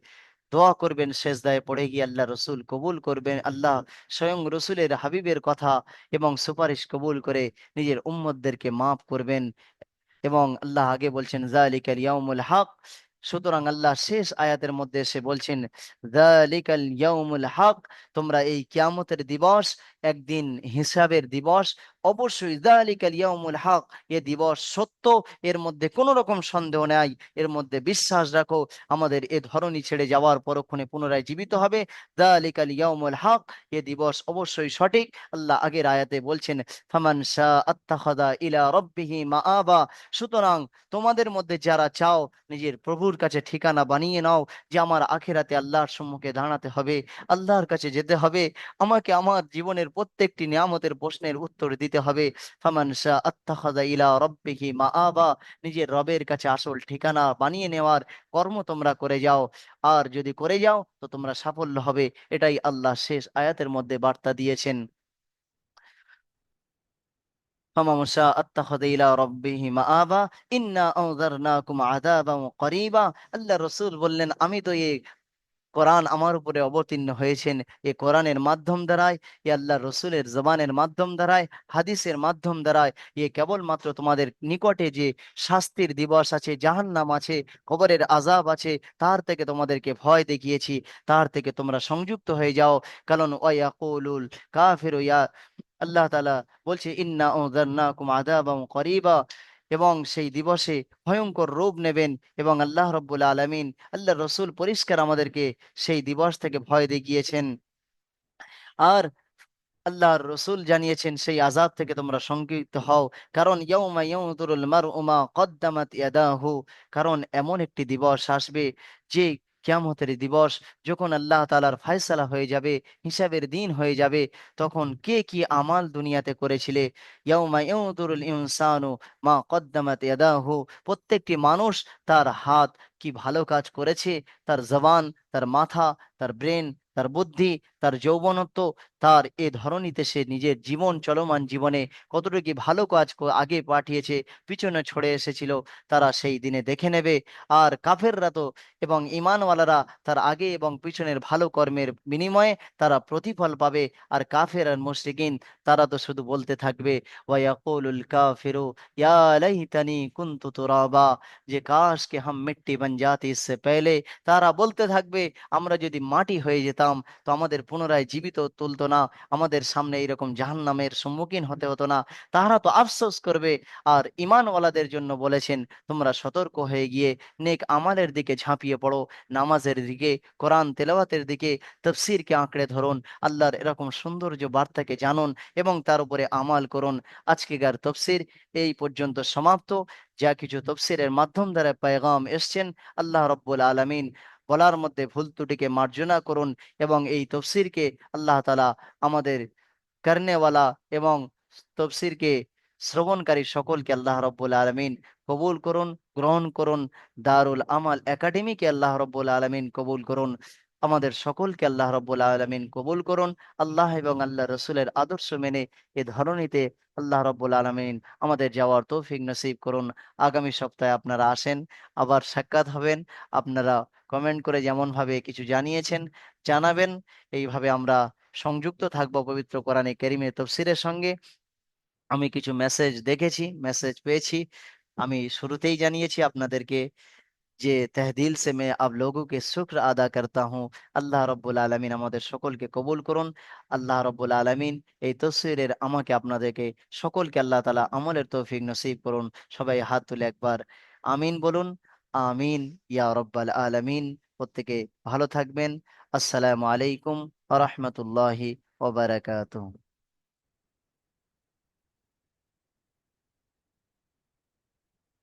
দোয়া করবেন, সেজদায় পড়ে গিয়ে আল্লাহ রসুল কবুল করবেন, আল্লাহ স্বয়ং রসুলের হাবিবের কথা এবং সুপারিশ কবুল করে নিজের উম্মতদেরকে মাফ করবেন। এবং আল্লাহ আগে বলছেন যালিকাল ইয়াউমুল হক, সুতরাং আল্লাহ শেষ আয়াতের মধ্যে এসে বলছেন যালিকাল ইয়াউমুল হক, তোমরা এই কিয়ামতের দিবস একদিন হিসাবের দিবস, অবশ্যই যালিকাল ইয়াউমুল হক, এ দিবস সত্য, এর মধ্যে কোনো রকম সন্দেহ নাই, এর মধ্যে বিশ্বাস রাখো। আমাদের এ ধরনী ছেড়ে যাওয়ার পরক্ষণে পুনরায় জীবিত হবে। যালিকাল ইয়াউমুল হক, এ দিবস অবশ্যই সঠিক। আল্লাহ আগের আয়াতে বলছেন ফামান শাআ আত্তাখাযা ইলা রাব্বিহি মাআবা, সুতরাং তোমাদের মধ্যে যারা চাও নিজের প্রভুর কাছে ঠিকানা বানিয়ে নাও, যে আমার আখিরাতে আল্লাহর সম্মুখে দাঁড়াতে হবে, আল্লাহর কাছে যেতে হবে, আমাকে আমার জীবনের প্রত্যেকটি নিয়ামতের প্রশ্নের উত্তর দিতে হবে। ফামান শাআ আত্তাখাযা ইলা রাব্বিহি মাআবা, নিজের রবের কাছে আসল ঠিকানা বানিয়ে নেওয়ার কর্ম তোমরা করে যাও। আর যদি করে যাও তো তোমরা সাফল্য হবে, এটাই আল্লাহ শেষ আয়াতের মধ্যে বার্তা দিয়েছেন। فمن شاء اتخذ إلى ربه مآبا إنا أنذرناكم عذابا قريبا। আল্লাহ রসুল বললেন আমি তো এই কোরআন আমার উপরে অবতীর্ণ হয়েছেন, এ কোরআনের মাধ্যম দ্বারাই, এ আল্লাহ রসুলের জবানের মাধ্যম দ্বারাই, হাদিসের মাধ্যম দ্বারাই, এ কেবলমাত্র তোমাদের নিকটে যে শাস্তির দিবস আছে, জাহান্নাম আছে, কবরের আযাব আছে, তার থেকে তোমাদেরকে ভয় দেখিয়েছি, তার থেকে তোমরা সংযুক্ত হয়ে যাও। কারণ ওয়ায়াকুলুল কাফিরু ইয়া, আল্লাহ তাআলা বলছে ইন্না আনযারনাকুম আযাবান করিবা, এবং সেই দিবসে ভয়ঙ্কর রূপ নেবেন। এবং আল্লাহ রব্বুল আলামিন, আল্লাহ রসুল পরিষ্কার আমাদেরকে সেই দিবস থেকে ভয় দেখিয়েছেন। আর আল্লাহর রসুল জানিয়েছেন সেই আযাব থেকে তোমরা সংকিত হও। কারণ ইয়াউমা ইয়ানজুরুল মারউ মা কদ্দামাত ইয়াদাহু, কারণ এমন একটি দিবস আসবে যে কিয়ামতের দিবস, যখন আল্লাহ তাআলার ফায়সালা হয়ে যাবে, হিসাবের দিন হয়ে যাবে, তখন কে কি আমাল দুনিয়াতে করেছিলে। ইয়াউমা ইয়ানজুরুল ইনসানু মা কদ্দামাত ইয়াদাহু, প্রত্যেকটি মানুষ তার হাত কি ভালো কাজ করেছে, তার জবান, তার মাথা, তার ব্রেন, তার বুদ্ধি, তার যৌবনত্ব, তার এ ধরনীতে সে নিজের জীবন, চলমান জীবনে কতটুকু কি ভালো কাজ আগে পাঠিয়েছে, পিছনে ছড়ে এসেছিল, তারা সেই দিনে দেখে নেবে। আর কাফেররা তো এবং ঈমানওয়ালারা তার আগে এবং পিছনের ভালো কর্মের বিনিময়ে তারা প্রতিফল পাবে। আর কাফের আর মুশরিকিন তারা তো শুধু বলতে থাকবে ওয়ায়াকুলুল কাফিরু ইয়া লাইতানি কুনতু তুরাবা, যে কাশ কে হাম মিট্টি বন জাতি ইসসে পেহলে, তারা বলতে থাকবে আমরা যদি মাটি হয়ে যেতাম তো আমাদের পুনরায় জীবিত তুলতো না, আমাদের সামনে এরকম জাহান্নামের সম্মুখীন হতে হতো না। তারা তো আফসোস করবে। আর ঈমানওয়ালাদের জন্য বলেছেন তোমরা সতর্ক হয়ে গিয়ে নেক আমালের দিকে ঝাঁপিয়ে পড়ো, নামাজের দিকে, কোরআন তেলাওয়াতের দিকে, তাফসীরকে আঁকড়ে ধরুন, আল্লাহর এরকম সৌন্দর্য বার্তাকে জানুন এবং তার উপরে আমাল করুন। আজকেকার তফসির এই পর্যন্ত সমাপ্ত। যা কিছু তফসিরের মাধ্যম দ্বারা পেগাম এসছেন, আল্লাহ রব্বুল আলামিন বলার মধ্যে ভুল ত্রুটিকে মার্জনা করুন এবং এই তফসিরকে আল্লাহ তাআলা আমাদের করনেওয়ালা এবং তফসিরকে শ্রবণকারী সকলকে আল্লাহ রব্বুল আলামিন কবুল করুন, গ্রহণ করুন। দারুল আমাল একাডেমিকে আল্লাহ রব্বুল আলামিন কবুল করুন। আমাদের সকলকে আল্লাহ রব্বুল আলমিন কবুল করুন। আল্লাহ এবং আল্লাহ রসুলের আদর্শ মেনে এ ধরনীতে আল্লাহ রব্বুল আলমিন আমাদের যাওয়ার তৌফিক নসিব করুন। আগামী সপ্তাহে আপনারা আসেন, আবার সাক্ষাৎ হবেন। আপনারা কমেন্ট করে যেমন ভাবে কিছু জানিয়েছেন জানাবেন। এইভাবে আমরা সংযুক্ত থাকবো পবিত্র কোরআনে কারীমের তাফসীরের সঙ্গে। আমি কিছু মেসেজ দেখেছি, মেসেজ পেয়েছি। আমি শুরুতেই জানিয়েছি আপনাদেরকে যে তহদিল সে मैं आप लोगों के शुक्र আদা करता हूँ। আল্লাহ রব্বুল আলমিন আমাদের সকলকে কবুল করুন। আল্লাহ রব্বুল আলমিন এই তফসিরের আমাকে আপনাদেরকে সকলকে আল্লাহ তাআলা আমলের তৌফিক নসিব করুন। সবাই হাত তুলে একবার আমিন বলুন। আমিন ইয়া রব্বাল আলামিন। প্রত্যেকে ভালো থাকবেন। আসসালামু আলাইকুম ওয়া রাহমাতুল্লাহি ওয়া বারাকাতুহু।